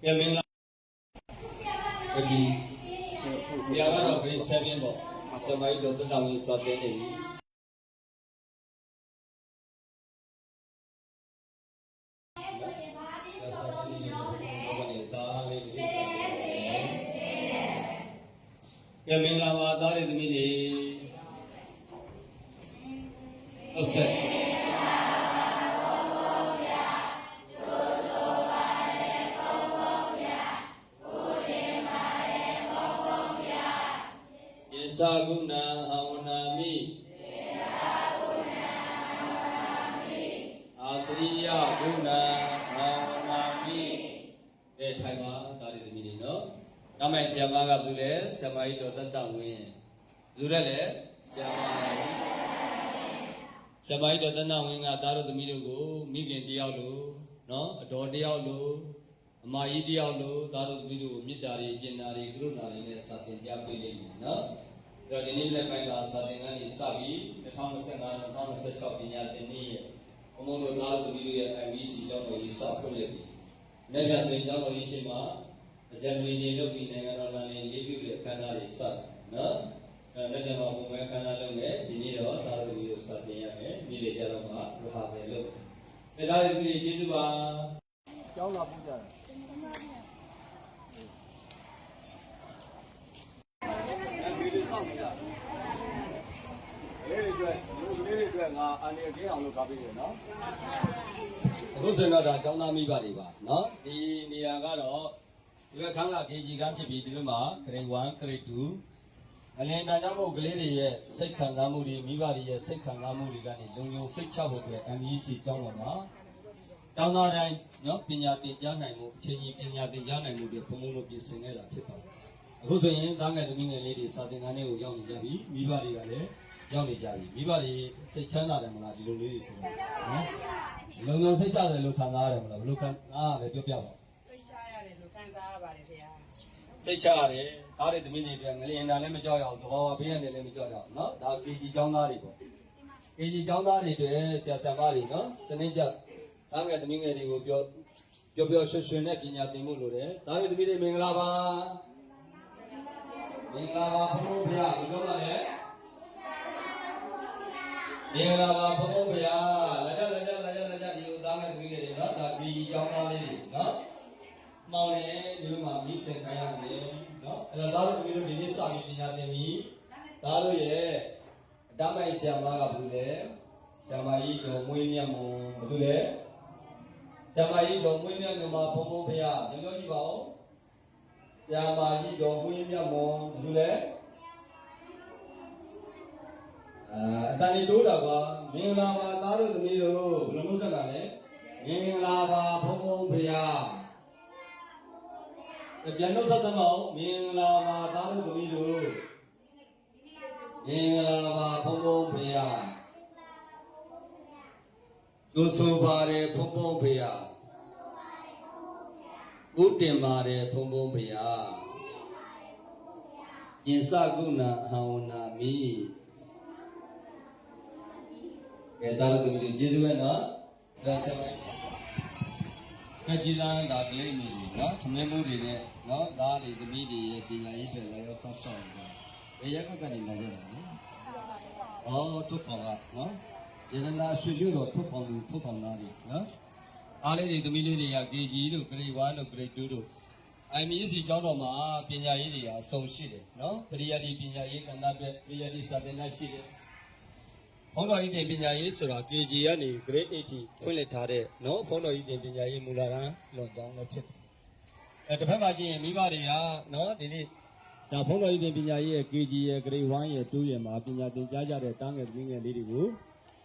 မင်္ဂလာဒီနေရာကတော့ grade 7 ပေါ့ဆမိုင်းတော်တောင်းရေးစတဲ့နေပြီမင်္ဂလာပါသားရဲ့သမီးတွေဟုတ်ဆက်သာဂုဏဟဝနာမိအာစရိယဂုဏဟဝနာမိထိုင်ပါဒါတွေသမီးတွေနော်နောက်မှဆရာမကဘူးလေဆရာမကြီးတော်တတ်တဝင်းဘူးရဲလေဆရာမကြီးတော်တတ်တဝင်းကသားတို့သမီးတို့ကိုမိခင်တယောက်လို့နော်အတော်တယောက်လို့အမကြီးတယောက်လို့သားတို့သမီးတို့ကိုမေတ္တာတွေကျင်နာတွေကရုဏာတွေနဲ့စာသင်ကြားပေးလိမ့်မယ်နော်ဒီနေ့လက်ပိုင်းကစာသင်ခန်းကြီးစပြီး2025-2026ပညာသင်နှစ်ရဲ့ဘုံဘုံတို့သားတို့သမီးတို့ရဲ့ MBC ကျောင်းတော်ကြီးစဖွင့်လိုက်ပြီ။နေ့ကဆိုရင်ကျောင်းတော်ကြီးရှိမှာအဇမ်လီနေလုပ်ပြီးနိုင်ငံတော်လာနေလေးပြုတဲ့အခမ်းအနားတွေစနော်။နေ့ကမှာဘုံမဲအခမ်းအနားလုပ်မယ်ဒီနေ့တော့သားတို့သမီးတို့စာသင်ရမယ်။နေ့လေကျတော့မှရဟာဆယ်လုပ်။ဒါသားတို့သမီးကျေးဇူးပါ။ကျောင်းလာပူကြတယ်။လေးတွေငါအနေအကျင်းအောင်လုပ်ထားပေးတယ်နော်အခုဆိုတော့ဒါကျောင်းသားမိဘတွေပါနော်ဒီနေရာကတော့ဒီဘက်ခန်းက KG ခန်းဖြစ်ပြီးဒီဘက်မှာ grade 1 grade 2အလင်းတန်းကြောင့်မို့ကလေးတွေရဲ့စိတ်ခံစားမှုတွေမိဘတွေရဲ့စိတ်ခံစားမှုတွေကနေလုံခြုံစိတ်ချဖို့အတွက် MBC ကျောင်းတော်မှာကျောင်းသားတိုင်းနော်ပညာသင်ကြားနိုင်မှုအချိန်ကြီးပညာသင်ကြားနိုင်မှုတွေဘုံဘုံတို့ပြင်ဆင်နေတာဖြစ်ပါတယ်အခုဆိုရင်သားငယ်သမီးငယ်လေးတွေစာသင်ခန်းလေးကိုရောက်နေကြပြီမိဘတွေကလည်းရောက်နေကြပြီမိဘတွေစိတ်ချမ်းသာတယ်မလားဒီလိုလေးတွေဆိုနော်လုံလုံစိတ်ချတယ်လို့ခံစားရတယ်မလားဘယ်လိုခံအားလဲပြောပြပါစိတ်ချရတယ်လို့ခံစားရပါတယ်ခင်ဗျာစိတ်ချရတယ်ဒါတွေသမီးတွေငလျင်တာလည်းမကြောက်ရအောင်သဘာဝဘေးရတယ်လည်းမကြောက်ရအောင်နော်ဒါ KG ကျောင်းသားတွေပေါ့ KG ကျောင်းသားတွေတွေဆရာဆရာမတွေနော်စနစ်ကျသားငယ်သမီးငယ်တွေကိုပြောရွှင်ရွှင်နဲ့ပညာသင်ဖို့လိုတယ်ဒါတွေသမီးတွေမင်္ဂလာပါမင်္ဂလာပါဘုရားဘယ်လိုပါလဲမင်္ဂလာပါဘုရားလက်ကြဒီလိုသားမဲ့သမီးတွေနော်ဒါဒီကျောင်းသားလေးတွေနော်မောင်နေဒီလိုမှမိစင်ခိုင်းရမယ်နော်အဲ့တော့သားတို့သမီးတို့ဒီနေ့စပြီးပညာသင်ပြီသားတို့ရဲ့အတမိုက်ဆရာမကဘူးလေဆရာမကြီးတော်မွေးမြတ်မွန်ဘာလို့လဲဆရာမကြီးတော်မွေးမြတ်မြတ်မှာဘုရားဒီလိုကြည့်ပါဦးဆရာမကြီးတော်မွေးမြတ်မွန်ဘာလို့လဲအတန်ဒီတိုးတာပါမင်္ဂလာပါသားတို့သမီးတို့ဘယ်လိုလုပ်စက်ကလဲမင်္ဂလာပါဘုရားပြန်လို့ဆက်သမောင်းမင်္ဂလာပါသားတို့သမီးတို့မင်္ဂလာပါဘုရားကျိုးဆိုပါတယ်ဘုရားဥတင်ပါတယ်ဘုရားယင်စကုဏဟဝနာမိကဲဒါတို့ဒီကျေးဇူးပဲနော်ဒါဆက်ပါကြည်စားတာကလေးနေပြီနော်သမင်းမှုတွေနဲ့နော်သားတွေသမီးတွေရဲ့ပညာရေးတွေလည်းရောဆောက်ရှောက်နေတယ်ဘယ်ရက်ကနေလာကြတာလဲထုတ်ပေါင်ကနော်ဒေသနာရွှေမြို့တော်ထုတ်ပေါင်သားတွေနော်အားလေးတွေသမီးလေးတွေက KG တို့ grade 1တို့ grade 2တို့ MBC ကျောင်းတော်မှာပညာရေးတွေအဆုံးရှိတယ်နော်ပရိယတ်ဒီပညာရေးကဏ္ဍပဲပရိယတ်ဒီစာသင်တန်းရှိတယ်ဘုန်းတော်ကြီးတင်ပညာရေးဆိုတာ KG ကနေ grade 8ထိဖွင့်လှစ်ထားတဲ့နော်ဘုန်းတော်ကြီးတင်ပညာရေးမူလတန်းလွန်ကျောင်းလည်းဖြစ်တယ်တစ်ဖက်မှာကြည့်ရင်မိဘတွေကနော်ဒီနေ့ဒါဘုန်းတော်ကြီးတင်ပညာရေးရဲ့ KG ရဲ့ grade 1ရဲ့2ရဲ့မှာပညာသင်ကြားကြတဲ့တားငယ်သမီးငယ်လေးတွေကို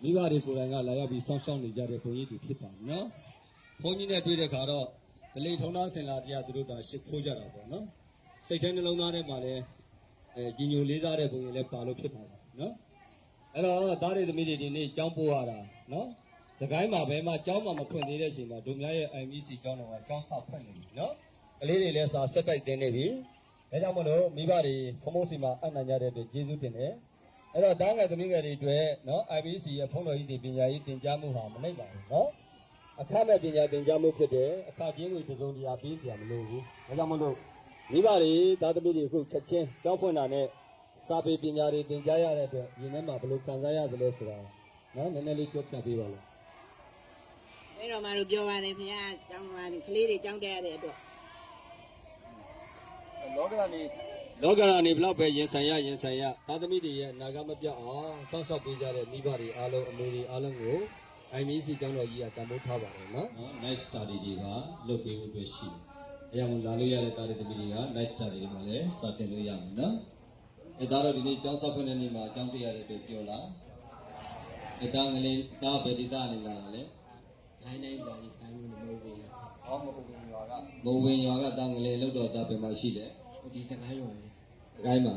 မိဘတွေကိုယ်တိုင်ကလာရောက်ပြီးစောင့်ရှောက်နေကြတဲ့ဘုန်းကြီးတွေဖြစ်ပါတယ်နော်ဘုန်းကြီးနဲ့တွေ့တဲ့ခါတော့ဒလိထုံသားစင်လာတရားသူတို့ကရှစ်ခိုးကြတာပေါ့နော်စိတ်ထဲနှလုံးသားထဲမှာလည်းကြီးညိုလေးစားတဲ့ဘုံကြီးလည်းပါလို့ဖြစ်ပါတယ်နော်အဲ့တော့သားတွေသမီးတွေဒီနေ့ကျောင်းပို့ရတာနော်စကိုင်းမှာဘယ်မှာကျောင်းမှာမဖွင့်သေးတဲ့အချိန်မှာဒုများရဲ့ MBC ကျောင်းတော်ကကျောင်းဆောက်ဖွင့်နေပြီနော်ကလေးတွေလည်းစာဆက်တိုက်တင်နေပြီဒါကြောင့်မလို့မိဘတွေဖုံဖုံစီမှာအနံ့ကြတဲ့အတွက်ကျေးဇူးတင်တယ်အဲ့တော့တားငယ်သမီးငယ်တွေအတွက်နော် MBC ရဲ့ဖုံးတော်ကြီးတွေပညာရေးသင်ကြားမှုဟာမနိုင်ပါဘူးနော် အခမဲ့ပညာသင်ကြားမှုဖြစ်တဲ့အခကျင်းတွေတစုံတရာပေးစရာမလိုဘူးဒါကြောင့်မလို့မိဘတွေသားသမီးတွေအခုချက်ချင်းကြောင်းဖွင့်တာနဲ့စာပေပညာတွေသင်ကြားရတဲ့အတွက်ဒီနေ့မှာဘယ်လိုခံစားရသလဲဆိုတာနော်နည်းနည်းလေးပြောပြပေးပါလား အဲ့တော့မှတို့ပြောပါတယ်ခင်ဗျာကျောင်းသားကလေးတွေကျောင်းတက်ရတဲ့အတွက် လောကရာနေဘလောက်ပဲရင်ဆိုင်ရသားသမီးတွေရဲ့နာဂမပြောက်အောင်စောင့်ရှောက်ပေးကြတဲ့မိဘတွေအားလုံးအမေတွေအားလုံးကို IMC ကျောင်းတော်ကြီးကတံပိုးထားပါတယ်နော် nice study တွေကလုပ်ပေးဖို့အတွက်ရှိတယ်။အဲကြောင့်လာလို့ရတဲ့တားတဲ့သမီးတွေက nice study တွေမှာလည်းစတင်လို့ရမယ်နော်။အဲဒါတော့ဒီနေ့ကျောင်းဆောက်ဖွင့်တဲ့နေ့မှာကျောင်းတက်ရတဲ့အတွက်ပြောလား။အဲဒါငလေးဒါဗေဒီတာနေလာတာလေ တိုင်းတိုင်းလာရေးဆိုင်မှုမဟုတ်ဘူး။ ဟောမဟုတ်ဘူးရွာကမုံဝင်ရွာကတာငလေးလောက်တော့တာပဲမှာရှိတယ် ဒီစကိုင်းရွာလေ ။အကိုင်းမှာ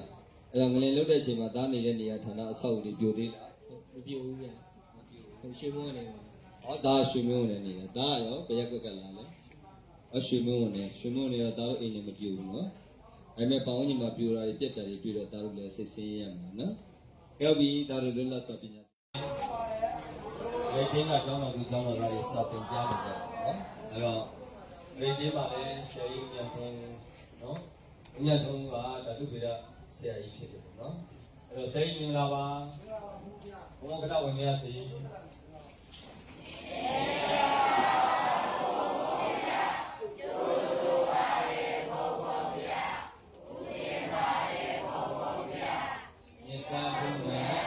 အဲတော့ငလေးလောက်တဲ့အချိန်မှာတာနေတဲ့နေရာဌာနအဆောက်အဦတွေပြိုသေးလား မပြိုဘူးဗျာဟိုရွှေမွန်းနေပါ ။ဟောဒါရွှေမင်းဝင်နေတယ်ဒါရောဘယ်ရက်ကွက်ကလာလဲ။ရွှေမင်းဝင်တော့ဒါတို့အိမ်လည်းမပြိုဘူးနော်။အဲမဲ့ပေါင်းကြီးမှာပြိုတာတွေပြက်တာတွေတွေ့တော့ဒါတို့လည်းစိတ်ဆင်းရဲရမှာနော်။ကြောက်ပြီးဒါတို့လွတ်လပ်စွာပညာရေတင်းကကျောင်းတော်သူကျောင်းတော်သားတွေစာသင်ကြားနေကြတယ်နော်။အဲတော့ရေတင်းမှာလည်းဆရာကြီးပြန်ပြန်နော်။ညဆုံးကဓာတုဗေဒဆရာကြီးဖြစ်တယ်ပေါ့နော်။အဲတော့ဆရာကြီးမင်္ဂလာပါ။ဘုံကတဝင်ရစီ။ယေစာဘုရား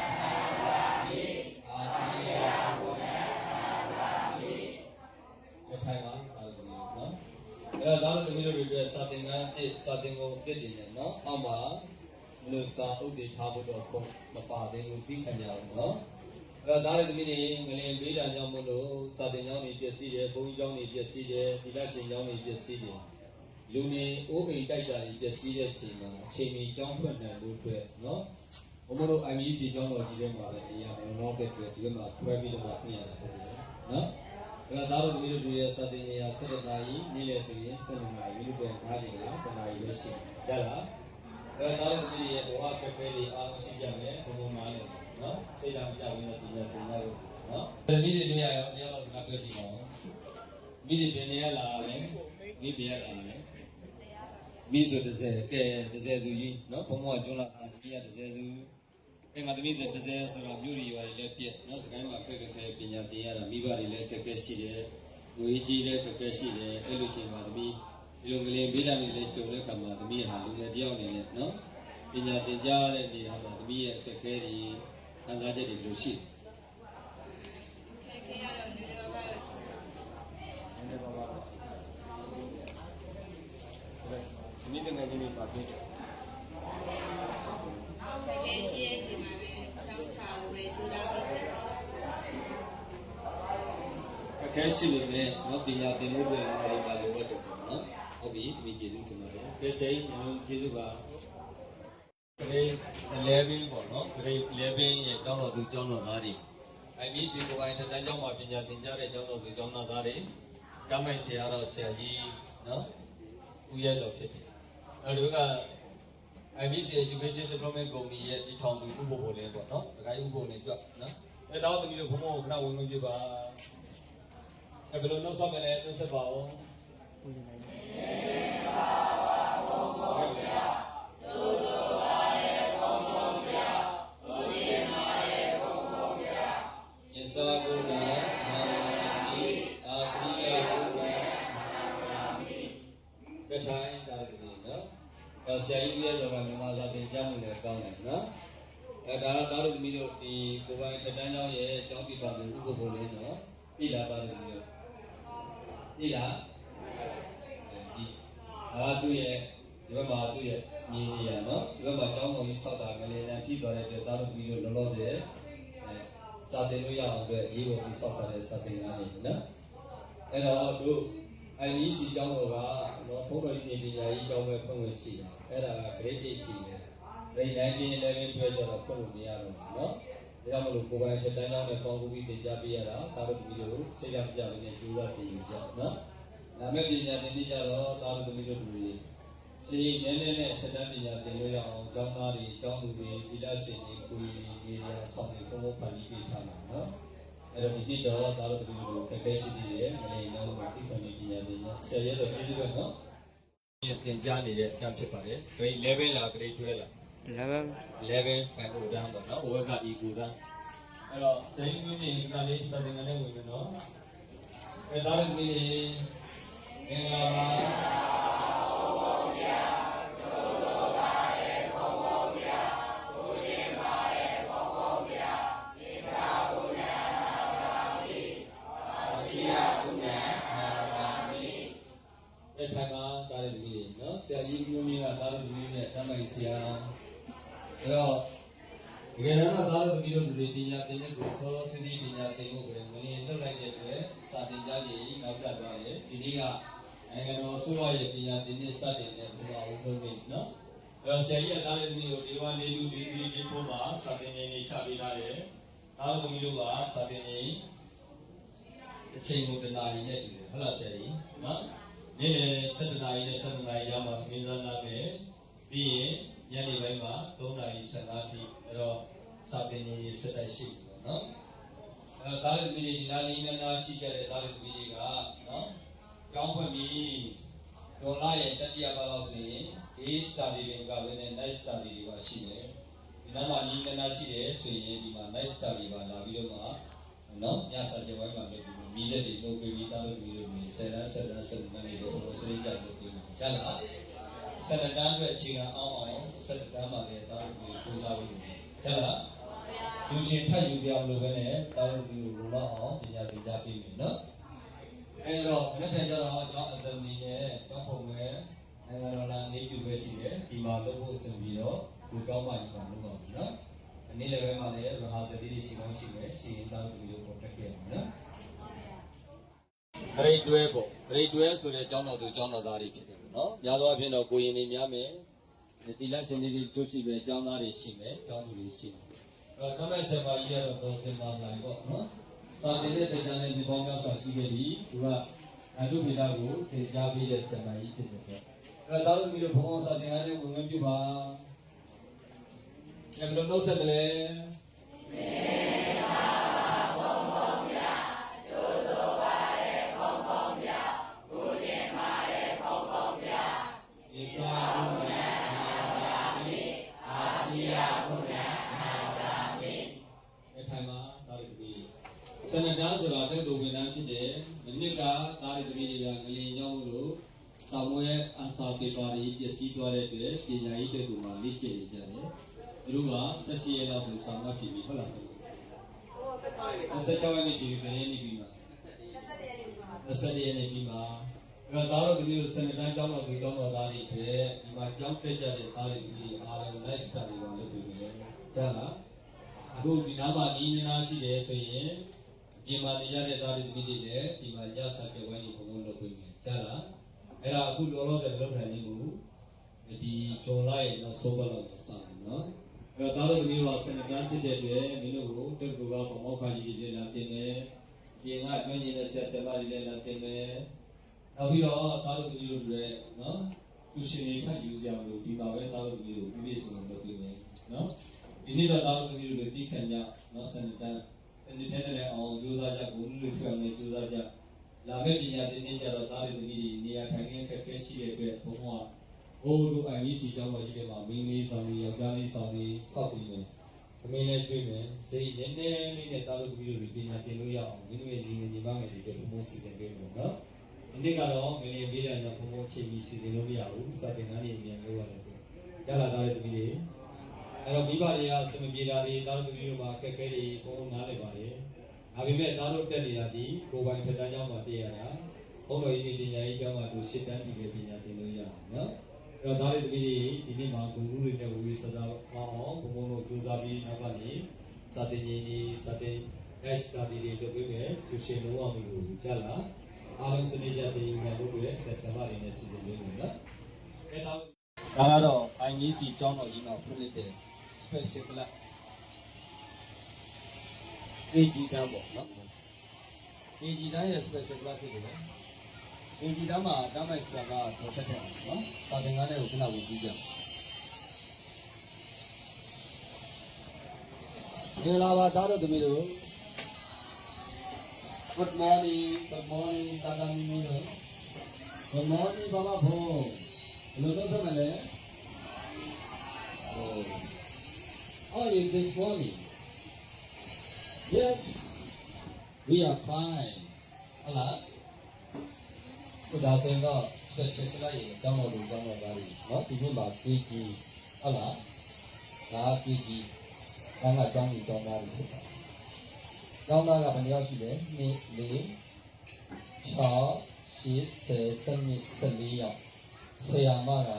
အာစီယဘုရားထိုင်ပါအားလုံးနော်အဲ့တော့ဒါလို့သမီးတို့တွေစာသင်ခန်းစာသင်ကုန်တစ်တင်နေနော်အောက်မှာမလို့စာအုပ်တွေထားဖို့တော့ခုမပါသေးဘူးသိခံကြအောင်နော်အဲ့တော့ဒါလည်းသမီးတွေငလင်ပေးတာကြောင့်မလို့စာသင်ကျောင်းတွေပြည့်စည်တယ်ဘုန်းကြီးကျောင်းတွေပြည့်စည်တယ်ဒီလရှင်ကျောင်းတွေပြည့်စည်တယ်လူနေအိုးအိမ်တိုက်တာတွေပြည့်စည်တဲ့အချိန်မှာအချိန်ကြီးကျောင်းဖွင့်နိုင်လို့အတွက်နော်ဘုံမတို့ IMC ကျောင်းတော်ကြီးထဲမှာလည်းအရာမလောက်တဲ့အတွက်ဒီဘက်မှာတွဲပြီးတော့ပြင်ရတာဖြစ်တယ်နော်အဲ့ဒါတို့သမီးတို့တွေရဲ့စာသင်နေရာ7နာရီနေ့လည်ဆိုရင်7နာရီမိနစ်ပြန်5ချိန်လား9နာရီပဲရှိကြလားအဲ့ဒါတို့သမီးတွေရဲ့ဘဝကခဲလေးအားရှိကြမယ်ဘုံဘုံမားနဲ့နော်စိတ်ဓာတ်ကြပြီးတော့ဒီနေ့ပြန်ရလို့နော်သမီးတွေနေရာရောတရားတော်စကားပြောကြည့်ပါဦးမိတွေပြန်နေရလာတယ်မိပြန်ရလာတယ်မိဆို30ကဲ30စုကြီးနော်ဘုံဘုံကကျွန်းလာတာမိရ30စုအဲ့ငါသမီး30ဆိုတာမြို့တွေရွာတွေလည်းပြက်နော်စကိုင်းမှာခက်ခဲပညာသင်ရတာမိဘတွေလည်းခက်ခဲရှိတယ်ငွေကြီးလည်းခက်ခဲရှိတယ်အဲ့လိုချိန်မှာသမီးဒီလိုငလင်ပေးတာတွေလည်းကြုံတဲ့ခါမှာသမီးဟာလူငယ်တယောက်အနေနဲ့နော်ပညာသင်ကြားတဲ့နေရာမှာသမီးရဲ့အခက်ခဲတွေခံစားချက်တွေလို့ရှိတယ် ခေခေရတော့နည်းနည်းပါးပါလို့ရှိတယ် နည်းနည်းပါးပါလို့ရှိတယ်သမီးတငယ်ချင်းတွေပါပြည့်တယ် ခေခေရှိရဲ့အချိန်မှာပဲတောင်းချလို့ပဲကြိုးစားပြီးတယ် အခက်ရှိလို့လည်းနော်ပညာသင်ဖို့လည်းအားရပါလို့တော့နော်ဟုတ်ပြီဒီကျေးဇူးတင်ပါတယ်ကဲစိတ်မျိုးကျေးဇူးပါgrade 11ပေါ့နော် grade 11ရဲ့ကျောင်းတော်သူကျောင်းတော်သားတွေ IMC ကိုပိုင်းတန်းကျောင်းမှာပညာသင်ကြားတဲ့ကျောင်းတော်သူကျောင်းသားတွေကမိုင်ဆရာတော်ဆရာကြီးနော်ဦးရဲစောဖြစ်တယ်အဲဒီက IMC Education Development Company ရဲ့ဒီထောင်သူဥပ္ပိုလ်လည်းပေါ့နော်ဒကာကြီးဥပ္ပိုလ်လည်းကြွနော်အဲတော့သမီးတို့ဘုံဘုံခဏဝင်လို့ပြပါအဲဘယ်လိုလုပ်ဆောင်မလဲသိစပါဦး ယေစာဘုရားအာမိအာစီယဘုရားကထိုင်တာတည်းနော်ဆရာကြီးရဲ့ဆိုတော့မြန်မာစာသင်ကြားမှုလည်းကောင်းတယ်နော်အဲဒါကသားတို့သမီးတို့ဒီကိုပိုင်ထက်တန်းကျောင်းရဲ့ကျောင်းပြည်တော်သူဥပ္ပိုလ်လေးနော်ပြည်လာသားတို့သမီးတို့ပြည်လာဒီသူ့ရဲ့ဒီဘက်မှာသူ့ရဲ့မြေနေရနော်ဒီဘက်မှာကျောင်းတော်ကြီးဆောက်တာငလေလန်ထိသွားတဲ့အတွက်သားတို့သမီးတို့လောလောဆယ်စာသင်လို့ရအောင်အတွက်ရေးပေါ်ပြီးဆောက်ထားတဲ့စာသင်ခန်းတွေနော်အဲ့တော့တို့ IMC ကျောင်းတော်ကနော်ဘုန်းတော်ကြီးပညာရေးကျောင်းပဲဖွင့်လို့ရှိတာအဲ့ဒါက grade 8ကြီးတယ် grade 9 11 12ကျတော့ဖွင့်လို့မရတော့ဘူးနော်ဒါကြောင့်မလို့ကိုယ်ပိုင်ချက်တန်းကျောင်းနဲ့ပေါင်းပြီးသင်ကြားပေးရတာဒါတို့ဒီလိုစိတ်ဓာတ်ပြပြီးနဲ့ကြိုးစားသင်ယူကြနော်ဒါမဲ့ပညာသင်ပြီးကြတော့ဒါတို့သမီးတို့တွေစီနည်းနည်းနဲ့ချက်တန်းပညာသင်လို့ရအောင်ကျောင်းသားတွေကျောင်းသူတွေဒီလရှင်တွေကိုယ်ရည်ရည်ဆောင်တွေဘုံဘုံဖန်ပြီးပေးထားမှာနော်အဲ အဲ့တော့ဒီနေ့တော့သားတို့တပည့်တို့ခက်ခဲရှိသေးတယ်မလေးနောက်မှာသိခံနေပညာသင်ညာဆယ်ရဲတော့ကျေးဇူးပဲနော်သင်ကြားနေတဲ့အကြောင်းဖြစ်ပါတယ် grade 11လား grade 12လား 11 5 ကိုတန်းပေါ့နော်ဝက်ကဤကိုတန်းအဲ့တော့ဇိမ်းမျိုးနေကလေးစတင်ကနေဝင်မယ်နော်အဲ့သားတို့ဒီမင်္ဂလာပါအဲ့ထိုင်မှာတားတဲ့လူကြီးတွေနော်ဆရာကြီးမျိုးမျိုးကတားတဲ့လူကြီးနဲ့တမ်းပိုင်ဆရာအဲ့တော့ဒီကနေ့တော့တားတဲ့လူကြီးတို့တွေပညာသင်တဲ့ကိုစောစောစီးစီးပညာသင်ဖို့ပဲမင်းလှုပ်လိုက်တဲ့အတွက်စာသင်ကြားကြီးနောက်ကျသွားတယ်ဒီနေ့ကနိုင်ငံတော်ဆိုရရဲ့ပညာသင်တဲ့စတင်တဲ့ဘုရားအဆုံးပဲနော်အဲ့တော့ဆရာကြီးကတားတဲ့လူကြီးကိုဒီဝါလေးလူလေးကြီးလေးဖို့ပါစာသင်နေချပေးထားတယ်တားတဲ့လူကြီးတို့ကစာသင်နေအချိန်ကိုတနာရီနဲ့တူတယ်ဟုတ်လားဆရာကြီးနော်နေ့လယ်7 နာရီနဲ့7 နာရီရောက်မှခင်းစားလာမယ်ပြီးရင်ညနေပိုင်းမှာ3 နာရီ15ထိအဲ့တော့စာသင်နေစက်တိုက်ရှိပြီပေါ့နော်အဲ့တော့တားလူကြီးဒီနာလီနဲ့နာရှိကြတဲ့တားလူကြီးတွေကနော်ကြောင်းဖွင့်ပြီးဒေါ်လာရဲ့တတိယပတ်လောက်ဆိုရင် day study တွေကလည်း night study တွေပါရှိတယ်ဒီနားမှာဒီနာရှိတယ်ဆိုရင်ဒီမှာ night study ပါလာပြီးတော့မှနော်ညစာကြဝိုင်းမှာလုပ်ပြီးမိစက်တွေလုပ်ပြီးတားလို့ပြီးလို့10 လနေတော့စရိတ်ကြလုပ်ပြီးကြားလား7 တန်းအတွက်အခြေခံအောင်7 တန်းမှာလည်းတားလို့ပြီးစူးစမ်းပြီးကြားလားကျူရှင်ထပ်ယူကြအောင်လုပ်ပဲနဲ့တားလို့ပြီးလို့တော့အောင်ပညာသင်ကြားပြီးပြီနော်အဲ့တော့မနေ့ကကျတော့ကျောင်းအစမီနဲ့ကျောင်းပုံပဲနိုင်ငံတော်လာနေပြုပဲရှိတယ်ဒီမှာလုပ်ဖို့အဆင်ပြီးတော့ဒီကျောင်းမှာဒီမှာလုပ်ပါပြီနော်နေ့လည်းပဲမှာလည်းရဟာစတိတွေရှိကောင်းရှိမယ်စီရင်သားသူမျိုးပေါ်တက်ခဲ့အောင်နော် grade 12ပေါ့ grade 12ဆိုတဲ့ကျောင်းတော်သူကျောင်းတော်သားတွေဖြစ်တယ်နော်များသောအားဖြင့်တော့ကိုရင်တွေများမယ်ဒီလက်ရှင်တွေချိုးရှိပဲကျောင်းသားတွေရှိမယ်ကျောင်းသူတွေရှိမယ်အဲ့တော့မဲ့ဆယ်ပါကြီးကတော့ဒေါ်စင်ပါနိုင်ပေါ့နော်စာတင်တဲ့တရားနဲ့ဒီပေါင်းများစွာရှိခဲ့ပြီးသူကအတုပိတာကိုသင်ကြားပေးတဲ့ဆယ်ပါကြီးဖြစ်တယ်ပေါ့အဲ့တော့တောင်းပြီးတော့ဘုံအောင်စာတင်ရတဲ့ဝင်ဝင်ပြပါဘယ်လိုလုပ်ဆက်မလဲမေတ္တာဘုံဘုံပြကျိုးဆိုပါရဲ့ဘုံဘုံပြဘုရင်ပါရဲ့ဘုံဘုံပြဣသရာဘုရားအနာဂါမိအာစီယဘုရားအနာဂါမိအထိုင်မှာတာရီတပီစနဒါဆိုတာတဲ့သူဝန်ထမ်းဖြစ်တယ်မိနစ်ကတာရီတပီတွေကငလျင်ကြောင်းလို့စာမွေးအစာပေပါတွေပျက်စီးသွားတဲ့အတွက်ပညာရေးတဲ့သူမှာလေ့ကျင့်နေကြတယ်သူတို့က16ရက်လောက်ဆိုစာမဖြစ်ပြီးဟုတ်လားဆိုတော့16ရက်နေ့ဒီကနေ့နေပြီးမှာ20ရက်နေ့ပြီးမှာအဲ့တော့သားတော်သမီးတို့စနေတိုင်းကျောင်းတော်သူကျောင်းတော်သားတွေပဲဒီမှာကျောင်းတက်ကြတဲ့သားတွေဒီအားလုံး nice study ပါလုပ်ပြီးတယ်ကြားလားအခုဒီနားမှာနီးနားရှိတယ်ဆိုရင်ဒီမှာနေရတဲ့သားတွေသမီးတွေလည်းဒီမှာရစာချက်ဝိုင်းတွေဘုံဘုံလုပ်ပြီးတယ်ကြားလားအဲ့ဒါအခုလောလောဆယ်မလုပ်နိုင်ဘူးဒီဂျွန်လိုက်နောက်ဆုံးပတ်လောက်စတယ်နော်အဲ့တော့သားတို့သမီးတို့ကစနေတိုင်းဖြစ်တဲ့အတွက်မင်းတို့ကိုတက်ကူကမောက်ခါကြီးတွေလာတင်တယ်ပြင်ကအတွင်းကြီးနဲ့ဆက်ဆက်ပါတွေလာတင်တယ်နောက်ပြီးတော့သားတို့သမီးတို့တွေနော်သူရှင်တွေထပ်ယူကြအောင်လို့ဒီမှာပဲသားတို့သမီးတို့ပြည့်စုံလုပ်ပေးမယ်နော်ဒီနေ့တော့သားတို့သမီးတို့တီးခံကြနော်စနေတိုင်းဒီထဲနဲ့အောင်ကြိုးစားကြဘုံလူတွေထွက်မယ်ကြိုးစားကြလာမယ့်ပညာသင်နေကြတော့သားတို့သမီးတွေနေရာထိုင်ခင်းခက်ခဲရှိတဲ့အတွက်ဘုံကဘိုးတို့ IEC ကျောင်းတော်ကြီးတွေမှာမင်းလေးဆောင်လေးယောက်ျားလေးဆောင်လေးစောက်ပြီးမယ်။အမင်းလည်းကျွေးမယ်။စိတ်နည်းနည်းလေးနဲ့တားလို့သမီးတို့ပညာသင်လို့ရအောင်မင်းတို့ရဲ့ညီငယ်ညီမငယ်တွေဘုံဘုံစီစဉ်ပေးမယ်နော်။ဒီနေ့ကတော့ငလျင်ပေးတဲ့ညဘုံဘုံချိန်ပြီးစီစဉ်လို့မရဘူး။စာသင်ခန်းတွေအမြန်လုပ်ရတယ်။ရလာတဲ့သမီးတွေအဲ့တော့မိဘတွေကအစမပြေတာတွေတားလို့သမီးတို့မှာအခက်အခဲတွေဘုံဘုံနားလည်ပါတယ်။ဒါပေမဲ့တားလို့တက်နေတာဒီကိုယ်ပိုင်ထက်တန်းကျောင်းမှာတည့်ရတာဘုံတော်ကြီးပညာရေးကျောင်းမှာတို့ရှစ်တန်းဒီပဲပညာသင်လို့ရတယ်နော်။အဲ့တော့ဒါလေးတပည့်တွေဒီနေ့မှာဂုဏ်လူတွေနဲ့ဝေးစကားအောင်ဘုံဘုံတို့ကြိုးစားပြီးနောက်ကနေစာတင်ကြီးစာတင် guest study တွေလုပ်ပေးမယ်သူရှင်လုံးအောင်လို့ကြားလားအားလုံးစနေကြတဲ့ညလုပ်ပြီးဆက်ဆံပါရင်းနဲ့စီစဉ်ပေးမယ်နော်အဲ့တော့ဒါကတော့ IEC ကျောင်းတော်ကြီးမှာဖွင့်တဲ့ special class ဒီကြီးတာပေါ့နော်ဒီကြီးတာရဲ့ special class ဖြစ်တယ်ဒီဒီသားမှာတားမိုက်ဆရာကတော့ဆက်တယ်နော်စာသင်ခန်းထဲကိုခဏဝင်ကြည့်ကြမင်္ဂလာပါသားတို့သမီးတို့ Good morning, good morning, Tata Mimi. Good morning, Baba Pho. Hello, Dr. Male. Oh, how are you this morning? Yes, we are fine. Hello. Good afternoon, special class. Download, no? People are busy. Hello. Ah, busy. 刚刚讲你讲哪里去了？讲哪个朋友去的？你桥是14样，这样嘛个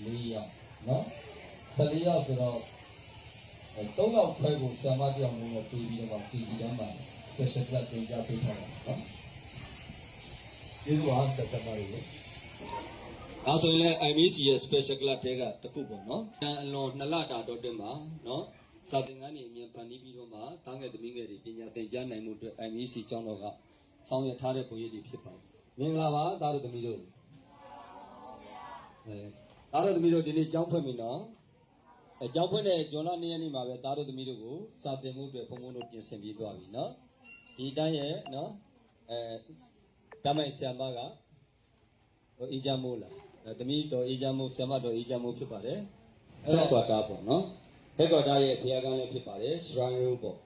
2样，喏，12样是咯，都要快过什么地方我对比的嘛，对比的嘛，这是在对家对头了，喏，这是我是什么的？ဒါဆိုရင်လည်း IMC ရဲ့ special class တွေကတစ်ခုပေါ့နော်။အလွန်2လတာတော့တင်ပါနော်။စာသင်ခန်းကြီးအမြင်ဖန်တီးပြီးတော့မှတားငယ်သမီးငယ်တွေပညာသင်ကြားနိုင်မှုအတွက် IMC ကျောင်းတော်ကဆောင်ရွက်ထားတဲ့ပုံရိပ်တွေဖြစ်ပါတယ်။မင်္ဂလာပါသားတို့သမီးတို့။သားတို့သမီးတို့ဒီနေ့ကျောင်းဖွင့်ပြီနော်။ကျောင်းဖွင့်တဲ့ဇွန်လ2ရက်နေ့မှာပဲသားတို့သမီးတို့ကိုစာသင်မှုအတွက်ဘုံဘုံတို့ပြင်ဆင်ပြီးသွားပြီနော်။ဒီတိုင်းရဲ့နော်ဓမ္မိုင်ဆရာမကအေးချမ်းမိုးလားသမီးတော်အေးချမ်းမိုးဆရာမတော်အေးချမ်းမိုးဖြစ်ပါတယ်အဲ့ဒါကွာတာပေါ့နော်ဘက်ကွာတာရဲ့ဘုရားကန်းလည်းဖြစ်ပါတယ် shrine room ပေါ့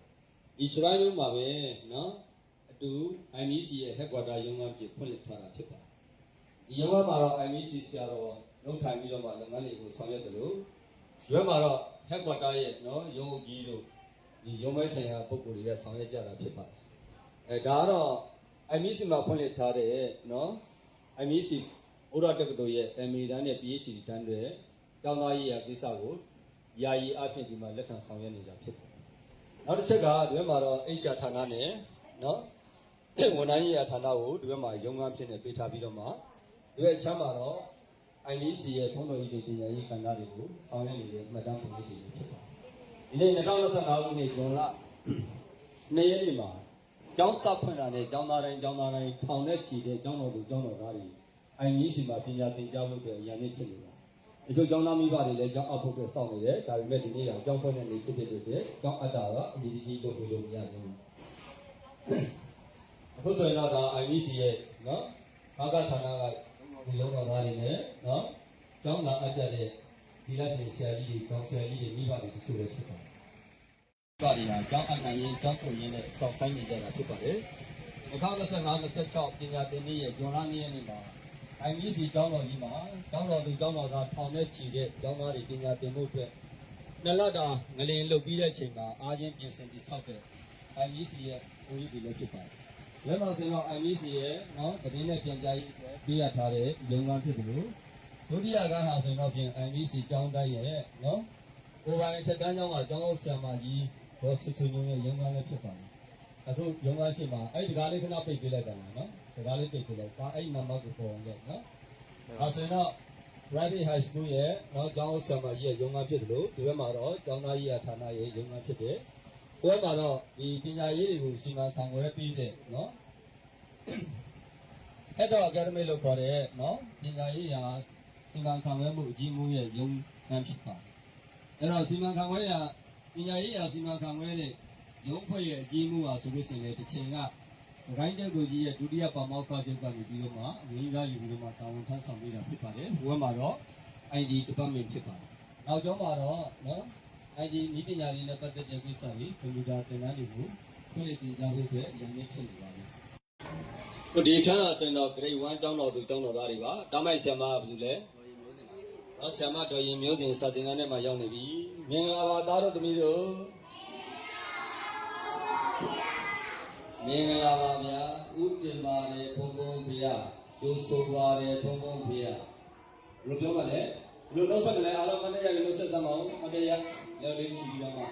ဒီ shrine room မှာပဲနော်အတူ IMC ရဲ့ headquarter ရုံးခန်းပြဖွင့်လှစ်ထားတာဖြစ်ပါတယ်ဒီရုံးခန်းမှာတော့ IMC ဆရာတော်လုံထိုင်ပြီးတော့မှလုပ်ငန်းတွေကိုဆောင်ရွက်တယ်လို့ရွက်မှာတော့ headquarter ရဲ့နော်ရုံးကြီးတို့ဒီရုံးပိုင်းဆိုင်ရာပုံကိုယ်တွေကဆောင်ရွက်ကြတာဖြစ်ပါတယ်ဒါကတော့ IMC မှာဖွင့်လှစ်ထားတဲ့နော် IMC ဩရတက္ကသိုလ်ရဲ့ MA တန်းနဲ့ PhD တန်းတွေကျောင်းသားရေးရာကိစ္စကိုယာယီအဖြစ်ဒီမှာလက်ခံဆောင်ရွက်နေတာဖြစ်ပါတယ်။နောက်တစ်ချက်ကဒီဘက်မှာတော့ HR ဌာနနဲ့နော်ဝန်ထမ်းရေးရာဌာနကိုဒီဘက်မှာရုံးခန်းဖြစ်နေပေးထားပြီးတော့မှဒီဘက်အချမ်းမှာတော့ IMC ရဲ့ဘုံတော်ကြီးတွေပညာရေးကဏ္ဍတွေကိုဆောင်ရွက်နေတဲ့မှတ်တမ်းပုံရိပ်တွေဖြစ်ပါတယ်။ဒီနေ့2025ခုနှစ်ဇွန်လ2ရက်နေ့မှာကျောင်းစဖွင့်တာနဲ့ကျောင်းသားတိုင်းထောင်နဲ့ချီတဲ့ကျောင်းတော်သူကျောင်းတော်သားတွေIMC မှာပညာသင်ကြားဖို့အတွက်ရန်နေဖြစ်နေတာ။ဒီလိုကျောင်းသားမိဘတွေလည်းကျောင်းအပ်ဖို့အတွက်စောင့်နေတယ်။ဒါပေမဲ့ဒီနေ့ကကျောင်းဖွင့်တဲ့နေ့ဖြစ်တဲ့အတွက်ကျောင်းအပ်တာကအရေးကြီးလို့ပြောလို့မရဘူး။အခုဆိုရင်တော့ဒါ IMC ရဲ့နော်ဘာကဌာနကဒီလုံးတော်သားတွေနဲ့နော်ကျောင်းလာအပ်ကြတဲ့ဒီလက်ရှင်ဆရာကြီးတွေကျောင်းဆရာကြီးတွေမိဘတွေတချို့လည်းဖြစ်ပါတယ်။မိဘတွေကကျောင်းအပ်နိုင်ရင်ကျောင်းဖွင့်ရင်းနဲ့စောင့်ဆိုင်နေကြတာဖြစ်ပါတယ်။2025-26ပညာသင်နှစ်ရဲ့ဇွန်လ2ရက်နေ့မှာIMC ကျောင်းတော်ကြီးမှာကျောင်းတော်သူကျောင်းတော်သားထောင်နဲ့ချီတဲ့ကျောင်းသားတွေပညာသင်ဖို့အတွက်2လတာငလင်လုပ်ပြီးတဲ့အချိန်မှာအားချင်းပြင်ဆင်ပြီးဆောက်တဲ့ IMC ရဲ့ပုံရိပ်တွေလည်းဖြစ်ပါတယ်။လက်မဆိုတော့ IMC ရဲ့နော်သတင်းနဲ့ပြန်ကြားရေးအတွက်ပေးရထားတဲ့ရုံးခန်းဖြစ်တယ်လို့ဒုတိယကဟာဆိုတော့ပြင် IMC ကျောင်းတိုင်းရဲ့နော်ကိုယ်ပိုင်ထက်တန်းကျောင်းကကျောင်းဆရာမကြီးဒေါ်ဆွဆွညုံရဲ့ရုံးခန်းလည်းဖြစ်ပါတယ်။အခုရုံးခန်းရှိမှာအဲ့ဒီကားလေးခဏပိတ်ပေးလိုက်တာနော်။ဒါလေးပိတ်ပေးလိုက်ပါအဲ့နံပါတ်ကိုပေါ်အောင်လိုက်နော်။ဒါဆိုရင်တော့ private high school ရဲ့နော်ကျောင်းဆရာမကြီးရဲ့ရုံးခန်းဖြစ်တယ်လို့ဒီဘက်မှာတော့ကျောင်းသားရေးရာဌာနရဲ့ရုံးခန်းဖြစ်တယ်။ဒီဘက်မှာတော့ဒီပညာရေးတွေကိုစီမံခန့်ခွဲပေးတဲ့နော်။ Head of Academy လို့ခေါ်တဲ့နော်ပညာရေးရာစီမံခန့်ခွဲမှုအကြီးမှုရဲ့ရုံးခန်းဖြစ်ပါတယ်။အဲ့တော့စီမံခန့်ခွဲရာပညာရေးရာစီမံခန့်ခွဲတဲ့ရုံးဖွဲ့ရဲ့အကြီးမှုဟာဆိုလို့ရှိရင်တစ်ချိန်ကဂိုင်းတက်ကိုကြီးရဲ့ဒုတိယပါမောက္ခချုပ်ကနေပြီးတော့မှငင်းစားယူပြီးတော့မှတာဝန်ထမ်းဆောင်ပေးတာဖြစ်ပါတယ်။ဘဝမှာတော့ ID department ဖြစ်ပါတယ်။နောက်ကျောင်းမှာတော့နော် ID နည်းပညာရေးနဲ့ပတ်သက်တဲ့ကိစ္စတွေကွန်ပျူတာသင်တန်းတွေကိုဖွင့်လှစ်သင်ကြားဖို့အတွက်ရန်နေဖြစ်နေပါတယ်။ဒီခန်းအစင်တော့ grade 1ကျောင်းတော်သူကျောင်းတော်သားတွေပါ။တားမိုက်ဆရာမကဘယ်သူလဲ။ဆရာမတော်ရင်မျိုးတင်စာသင်ခန်းထဲမှာရောက်နေပြီ။မင်္ဂလာပါသားတို့သမီးတို့။မင်္ဂလာပါဗျာဥတ္တမရေဘုံဘုံဖေယကျိုးဆိုပါရေဘုံဘုံဖေယဘယ်လိုပြောမလဲဘယ်လိုလုပ်ဆက်မလဲအားလုံးမနေ့ကလည်းဆက်စမ်းမအောင်မနေ့ကလည်းလေးရှိပြီးတော့မှ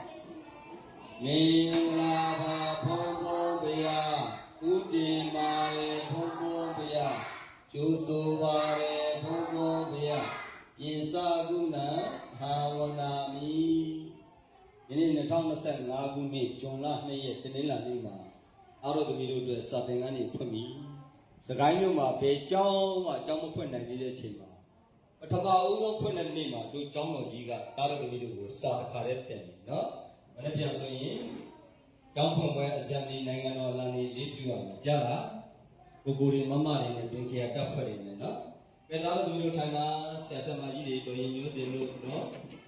မင်္ဂလာပါဘုံဘုံဖေယဥတ္တမရေဘုံဘုံဖေယကျိုးဆိုပါရေဘုံဘုံဖေယပြင်စာကုဏဟာဝနာမိဒီနေ့2025ခုနှစ်ဇွန်လ2ရက်တနင်္လာနေ့မှာအားတော်သမီးတို့အတွက်စာသင်ခန်းတွေဖွင့်ပြီစကိုင်းမြို့မှာဘယ်ကျောင်းမှကျောင်းမဖွင့်နိုင်သေးတဲ့အချိန်မှာပထမအဦးဆုံးဖွင့်တဲ့နေ့မှာတို့ကျောင်းတော်ကြီးကအားတော်သမီးတို့ကိုစာတစ်ခါတည်းတင်ပြီနော်မနေ့ပြန်ဆိုရင် ကျောင်းဖွင့်ပွဲအစံဒီနိုင်ငံတော်လမ်းလေးလေးပြရမှာကြားလားကိုကိုတွေမမတွေနဲ့တွင်ခရတက်ဖွဲ့တွေနဲ့နော်ကဲသားတို့သမီးတို့ထိုင်မှာဆရာဆရာမကြီးတွေတော်ရင်မျိုးစင်တို့နော်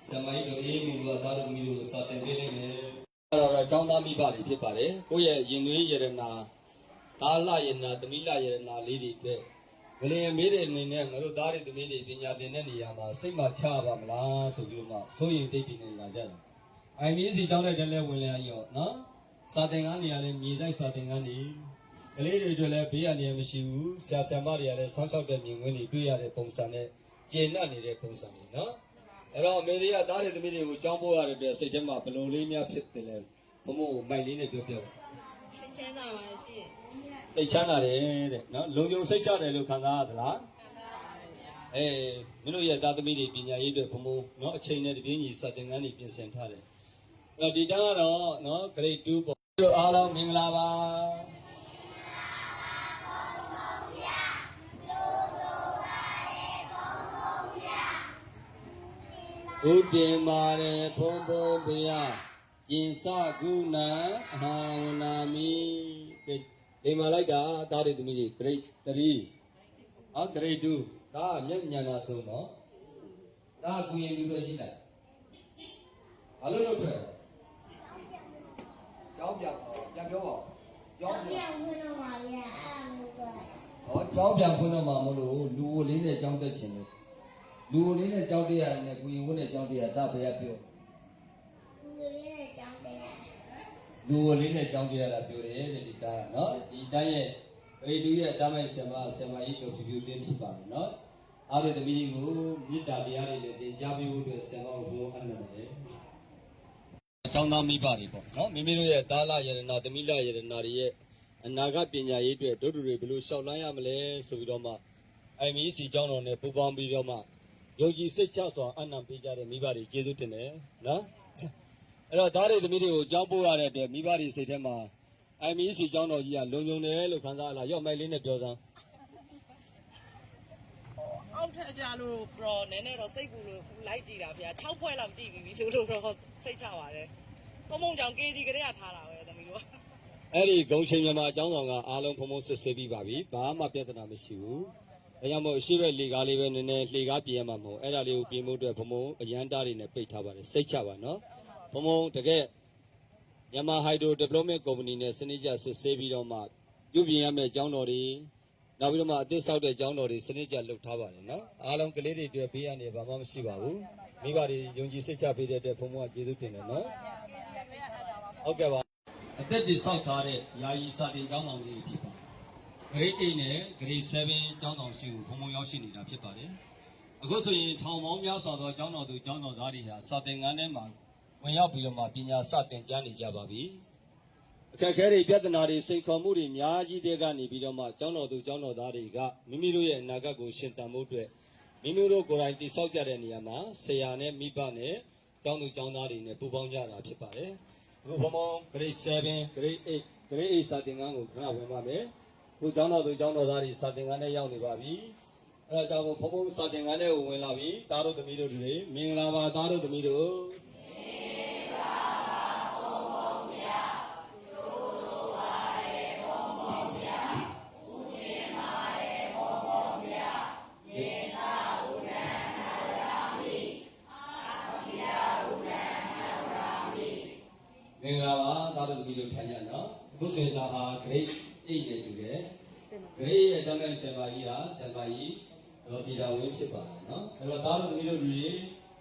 ဆရာမကြီးတို့အေးမှုကသားတို့သမီးတို့ကိုစာသင်ပေးလိမ့်မယ်အဲ့တော့ကျောင်းသားမိဘတွေဖြစ်ပါတယ်ကိုယ့်ရဲ့ရင်သွေးရတနာသားလရတနာသမီးလရတနာလေးတွေအတွက်ဘလင်မေးတဲ့အနေနဲ့ငါတို့သားတွေသမီးတွေပညာသင်တဲ့နေရာမှာစိတ်မချပါမလားဆိုပြီးတော့မှစိုးရိမ်စိတ်တွေနဲ့လာကြတာIMC ကျောင်းတဲ့တည်းလဲဝင်လာရောနော်စာသင်ခန်းနေရာလဲမြေဆိုင်စာသင်ခန်းနေကလေးတွေအတွက်လည်းဘေးအနေမရှိဘူးဆရာဆရာမတွေကလည်းဆောင်းလျှောက်တဲ့မြင်ကွင်းတွေတွေ့ရတဲ့ပုံစံနဲ့ကျေနပ်နေတဲ့ပုံစံတွေနော်အဲ့တော့အမေတွေကသားတွေသမီးတွေကိုကြောင်းပို့ရတဲ့အတွက်စိတ်ထဲမှာဘလုံလေးများဖြစ်တယ်လေဘုံဘုံကိုမိုက်လေးနဲ့ပြောပြပါ စိတ်ချမ်းသာပါရှင် စိတ်ချမ်းသာတယ်တဲ့နော်လုံခြုံစိတ်ချတယ်လို့ခံစားရသလားအေးမင်းတို့ရဲ့သားသမီးတွေပညာရေးအတွက်ဘုံဘုံနော်အချိန်နဲ့တပြေးညီစာသင်ခန်းတွေပြင်ဆင်ထားတယ်အဲ့တော့ဒီတန်းကတော့နော် grade 2ပေါ့တို့အားလုံးမင်္ဂလာပါဥတ္တေမာရေဘုံဘုံဘုရားယင်စကုဏံအဟံဝနာမိကဲဒီမှာလိုက်တာသားတွေသမီးတွေ grade 3 grade 2ဒါမျက်ဉာဏ်သာဆုံးတော့ဒါကူရင်ပြီးတော့ကြည့်လိုက်ဘာလို့လုပ်ထွက်ကျောင်းပြောပါကျောင်းပြန်ဖွင့်တော့မှာဗျာကျောင်းပြန်ဖွင့်တော့မှာမလို့လူဝလေးနဲ့ကျောင်းတက်ရှင်လို့လူဝလေးနဲ့ကျောင်းတက်ရတယ်ကူရင်ဝတ်နဲ့ကျောင်းတက်ရတာဘယ်ပြောလူဝလေးနဲ့ကျောင်းတက်ရတာပြောတယ်တဲ့ဒီသားနော်ဒီတိုင်းရဲ့ဂရိတူရဲ့တားမိုက်ဆံမကြီးတို့ဖြူဖြူသင်းဖြစ်ပါမယ်နော်အားရသမီးကိုမေတ္တာတရားတွေနဲ့သင်ကြားပေးဖို့အတွက်ဆံမကိုဘုန်းအပ်နေတယ်အကြောင်းသားမိဘတွေပေါ့နော်မိမိတို့ရဲ့သားလယရနာသမီးလယရနာတွေရဲ့အနာဂတ်ပညာရေးအတွက်တို့တွေဘယ်လိုလျှောက်လန်းရမလဲဆိုပြီးတော့မှ IMC ကျောင်းတော်နဲ့ပူးပေါင်းပြီးတော့မှယုံကြည်စိတ်ချစွာအနံပေးကြတဲ့မိဘတွေကျေးဇူးတင်တယ်နော်အဲ့တော့သားတွေသမီးတွေကိုကျောင်းပို့ရတဲ့အတွက်မိဘတွေစိတ်ထဲမှာ IMC ကျောင်းတော်ကြီးကလုံခြုံတယ်လို့ခံစားလာရော့မိုက်လေးနဲ့ပြောစမ်း အောက်ထက်ကြလို့တော့နည်းနည်းတော့စိတ်ကူလို့လိုက်ကြည့်တာဗျာ6ဖွဲ့လောက်ကြည့်ပြီးဆိုလို့တော့စိတ်ချပါတယ်ပုံပုံကြောင့် KG ကလေးကထားတာပဲသမီးတို့ အဲ့ဒီဂုံချိန်မြန်မာအကြောင်းဆောင်ကအားလုံးဖုံဖုံစစ်ဆေးပြီးပါပြီဘာမှပြဿနာမရှိဘူးဒါကြောင့်မို့ရှိတဲ့လေကားလေးပဲနည်းနည်းလေကားပြင်ရမှာမဟုတ်အဲ့ဒါလေးကိုပြင်ဖို့အတွက်ဖုံဖုံအရန်တားတွေနဲ့ပိတ်ထားပါတယ်စိတ်ချပါနော်ဖုံဖုံတကယ်မြန်မာဟိုက်ဒရိုဒီပလိုမက်ကုမ္ပဏီနဲ့စနစ်ကျစစ်ဆေးပြီးတော့မှပြုပြင်ရမယ့်အကြောင်းတော်တွေနောက်ပြီးတော့မှအသစ်ဆောက်တဲ့အကြောင်းတော်တွေစနစ်ကျလုပ်ထားပါတယ်နော်အားလုံးကလေးတွေအတွက်ဘေးရနေဘာမှမရှိပါဘူးမိဘတွေယုံကြည်စိတ်ချပေးတဲ့အတွက်ဖုံဖုံကကျေးဇူးတင်တယ်နော်ဟုတ်ကဲ့ပါအသက်တွေဆောက်ထားတဲ့ယာယီစာတင်ကျောင်းတော်ကြီးဖြစ်ပါတယ်grade 8နဲ့ grade 7ကျောင်းတော်ရှိကိုဖုံဖုံရောက်ရှိနေတာဖြစ်ပါတယ်အခုဆိုရင်ထောင်ပေါင်းများစွာသောကျောင်းတော်သူကျောင်းတော်သားတွေဟာစာတင်ခန်းထဲမှာဝင်ရောက်ပြီးတော့မှပညာစတင်ကြားနေကြပါပြီအခက်အခဲတွေပြဿနာတွေစိန်ခေါ်မှုတွေအများကြီးတွေကနေပြီးတော့မှကျောင်းတော်သူကျောင်းတော်သားတွေကမိမိတို့ရဲ့အနာဂတ်ကိုရှင်သန်ဖို့အတွက်မိမိတို့ကိုယ်တိုင်တည်ဆောက်ကြတဲ့နေရာမှာဆရာနဲ့မိဘနဲ့ကျောင်းသူကျောင်းသားတွေနဲ့ပူးပေါင်းကြတာဖြစ်ပါတယ်အခုဘုံဘုံ grade 7 grade 8 grade 8စာတင်ခန်းကိုခဏဝင်ပါမယ်ခုကျောင်းတော်သူကျောင်းတော်သားတွေစာတင်ခန်းထဲရောက်နေပါပြီအဲဒါကြောင့်ဘုံဘုံစာတင်ခန်းထဲကိုဝင်လာပြီသားတို့သမီးတို့တွေမင်္ဂလာပါသားတို့သမီးတို့မင်္ဂလာပါသားတို့သမီးတို့ထိုင်ရနော်အခုဆိုရင်ဒါဟာ grade 8ရဲ့တူတယ် grade ရဲ့တမန်ဆယ်ပါကြီးဟာဆယ်ပါကြီးတော့ဒီတော်ဝင်းဖြစ်ပါတယ်နော်အဲ့တော့သားတို့သမီးတို့တွေ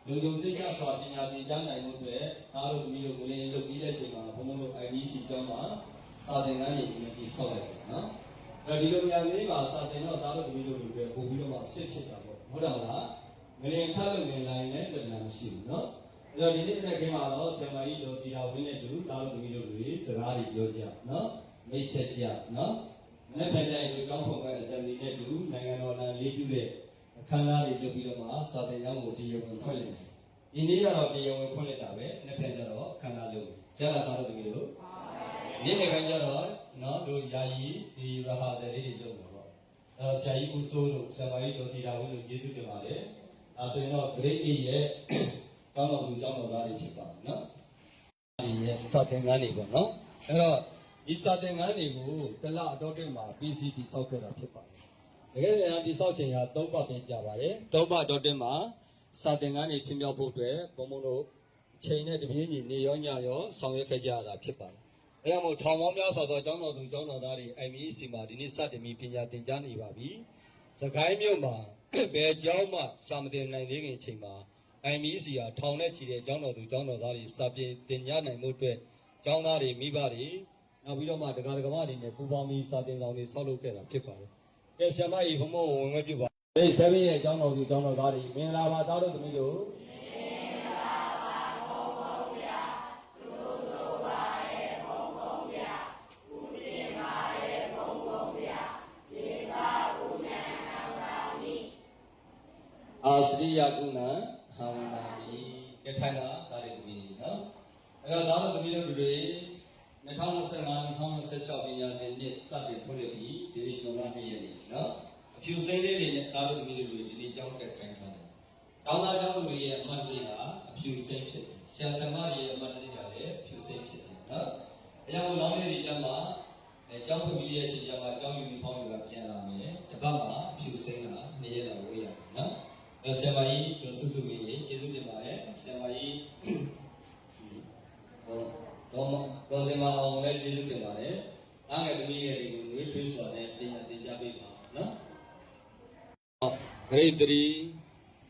လုံခြုံစိတ်ချစွာပညာသင်ကြားနိုင်မှုအတွက်သားတို့သမီးတို့ကိုလည်းလုပ်ပြီးတဲ့အချိန်မှာဘုံဘုံတို့ IBC ကျောင်းမှာစာသင်ခန်းတွေပြီးဆောက်လိုက်တယ်နော်အဲ့တော့ဒီလိုများလေးပါစာသင်တော့သားတို့သမီးတို့တွေပို့ပြီးတော့မှစစ်ဖြစ်တာပေါ့ဟုတ်တယ်မလားငလျင်ထပ်လို့နေလိုက်နဲ့တဏှာမရှိဘူးနော်အဲ့တော့ဒီနေ့နေ့ခင်းမှာတော့ဆယ်မာကြီးတို့တီတာဝင်းနဲ့တူသားတို့သမီးတို့တွေစကားတွေပြောကြနော်မိတ်ဆက်ကြနော်မနေ့ကတည်းကတို့ကျောင်းဖွဲ့အစံဒီနဲ့တူနိုင်ငံတော်လမ်းလေးပြုတဲ့အခမ်းအနားတွေလုပ်ပြီးတော့မှစာသင်ကျောင်းကိုတရားဝင်ဖွင့်လိုက်တယ်ဒီနေ့ကတော့တရားဝင်ဖွင့်လိုက်တာပဲနေ့ကကျတော့အခမ်းအနားလုပ်ဆရာသားတို့သမီးတို့နေ့နေ့ကကျတော့နော်တို့ယာယီဒီရဟာဆယ်လေးတွေလုပ်မှာပေါ့အဲ့တော့ဆရာကြီးဦးစိုးတို့ဆရာမကြီးတို့တီတာဝင်းတို့ကျေးဇူးတင်ပါတယ်အဲဆိုရင်တော့ grade 8ရဲ့ကျောင်းတော်သူကျောင်းတော်သားတွေဖြစ်ပါမယ်နော်ဒီရဲ့စာသင်ခန်းတွေပေါ့နော် အဲ့တော့ဒီစာသင်ခန်းတွေကိုတစ်လအတော်တွင်းမှာ PCT ဆောက်ခဲ့တာဖြစ်ပါတယ်တကယ်လည်းဒီဆောက်ချိန်ဟာ3ပတ်ပြင်ကြပါတယ်3ပတ်တော်တွင်းမှာစာသင်ခန်းတွေပြင်မြောက်ဖို့အတွက်ဘုံဘုံတို့ချိန်နဲ့တပြေးညီနေရောညရောဆောင်ရွက်ခဲ့ကြရတာဖြစ်ပါတယ်အဲ့ဒါမို့ထောင်ပေါင်းများစွာသောကျောင်းတော်သူကျောင်းတော်သားတွေ IMEC မှာဒီနေ့စတင်ပြီးပညာသင်ကြားနေပါပြီစကိုင်းမြို့မှာဘယ်ကျောင်းမှစာမသင်နိုင်သေးခင်အချိန်မှာ IMEC ဟာထောင်နဲ့ချီတဲ့ကျောင်းတော်သူကျောင်းတော်သားတွေစာပြင်သင်ကြားနိုင်မှုအတွက်ကျောင်းသားတွေမိဘတွေနောက်ပြီးတော့မှတရားဓမ္မတွေနဲ့ပူးပေါင်းပြီးစာသင်ဆောင်တွေဆောက်လုပ်ခဲ့တာဖြစ်ပါတယ်ကဲဆရာမကြီးဘုံဘုံဝင်ခွင့်ပြုပါဒီ7ရဲ့ကျောင်းတော်သူကျောင်းတော်သားတွေမင်္ဂလာပါသားတို့သမီးတို့အာစရိယကုဏဟောင်းနာမီကထိုင်လာဒါတွေသမီးနော်အဲ့တော့သားတို့သမီးတို့တွေ2025-2026ပညာသင်နှစ်စတင်ဖွင့်လှစ်ပြီးဒီနေ့ဇွန်လ2ရက်နေ့နော်အဖြူစိမ့်လေးတွေနဲ့သားတို့သမီးတို့တွေဒီနေ့ကျောင်းတက်ခိုင်းထားတယ်။တောင်းသားကျောင်းသူတွေရဲ့အမှတ်တရအဖြူစိမ့်ဖြစ်တယ်။ဆရာဆရာမတွေရဲ့အမှတ်တရလည်းအဖြူစိမ့်ဖြစ်တယ်နော်။အကြောင်းလောင်းလေးတွေကျမှကျောင်းဖွင့်ပြီးရဲ့အချိန်ကျမှကျောင်းယူပြီးပေါင်းယူတာပြန်လာမယ်။တစ်ပတ်မှာအဖြူစိမ့်တာ2ရက်လောက်ဝေးရတယ်နော်။ဆရာမကြီးတို့စုစုကြီးကျေးဇူးတင်ပါတယ်။ဆရာမကြီးတော့စင်မအောင်လည်းကျေးဇူးတင်ပါတယ်။အားငယ်သမီးရဲ့တွေကိုနွေးထွေးစွာနဲ့ပညာသင်ကြားပေးပါနော်။ Grade 3,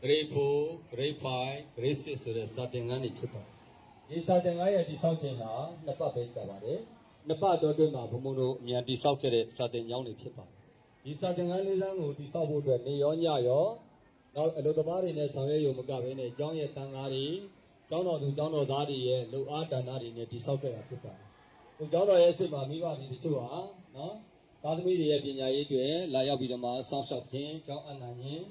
Grade 4, Grade 5, Grade 6ဆိုတဲ့စာသင်ခန်းတွေဖြစ်ပါတယ်။ဒီစာသင်ခန်းရဲ့တိဆောက်ခြင်းဟာ2ပတ်ပဲကြာပါတယ်။2ပတ်တော့အတွင်းမှာဘုံဘုံတို့အမြန်တိဆောက်ခဲ့တဲ့စာသင်ကျောင်းတွေဖြစ်ပါတယ်။ဒီစာသင်ခန်းလေးလမ်းကိုတိဆောက်ဖို့အတွက်နေရောညရောနောက်အလုပ်သမားတွေနဲ့ဆောင်ရွက်ရုံမကဘဲနဲ့ကျောင်းရဲ့တန်ခါးတွေကျောင်းတော်သူကျောင်းတော်သားတွေရဲ့လူအားတန်တာတွေနဲ့တိဆောက်ခဲ့တာဖြစ်ပါတယ်။ဒီကျောင်းတော်ရဲ့စိတ်မှာမိဘတွေတချို့ဟာနော်သားသမီးတွေရဲ့ပညာရေးတွေလာရောက်ပြီးတော့မှစောင့်ရှောက်ခြင်းကျောင်းအနှံခြင်း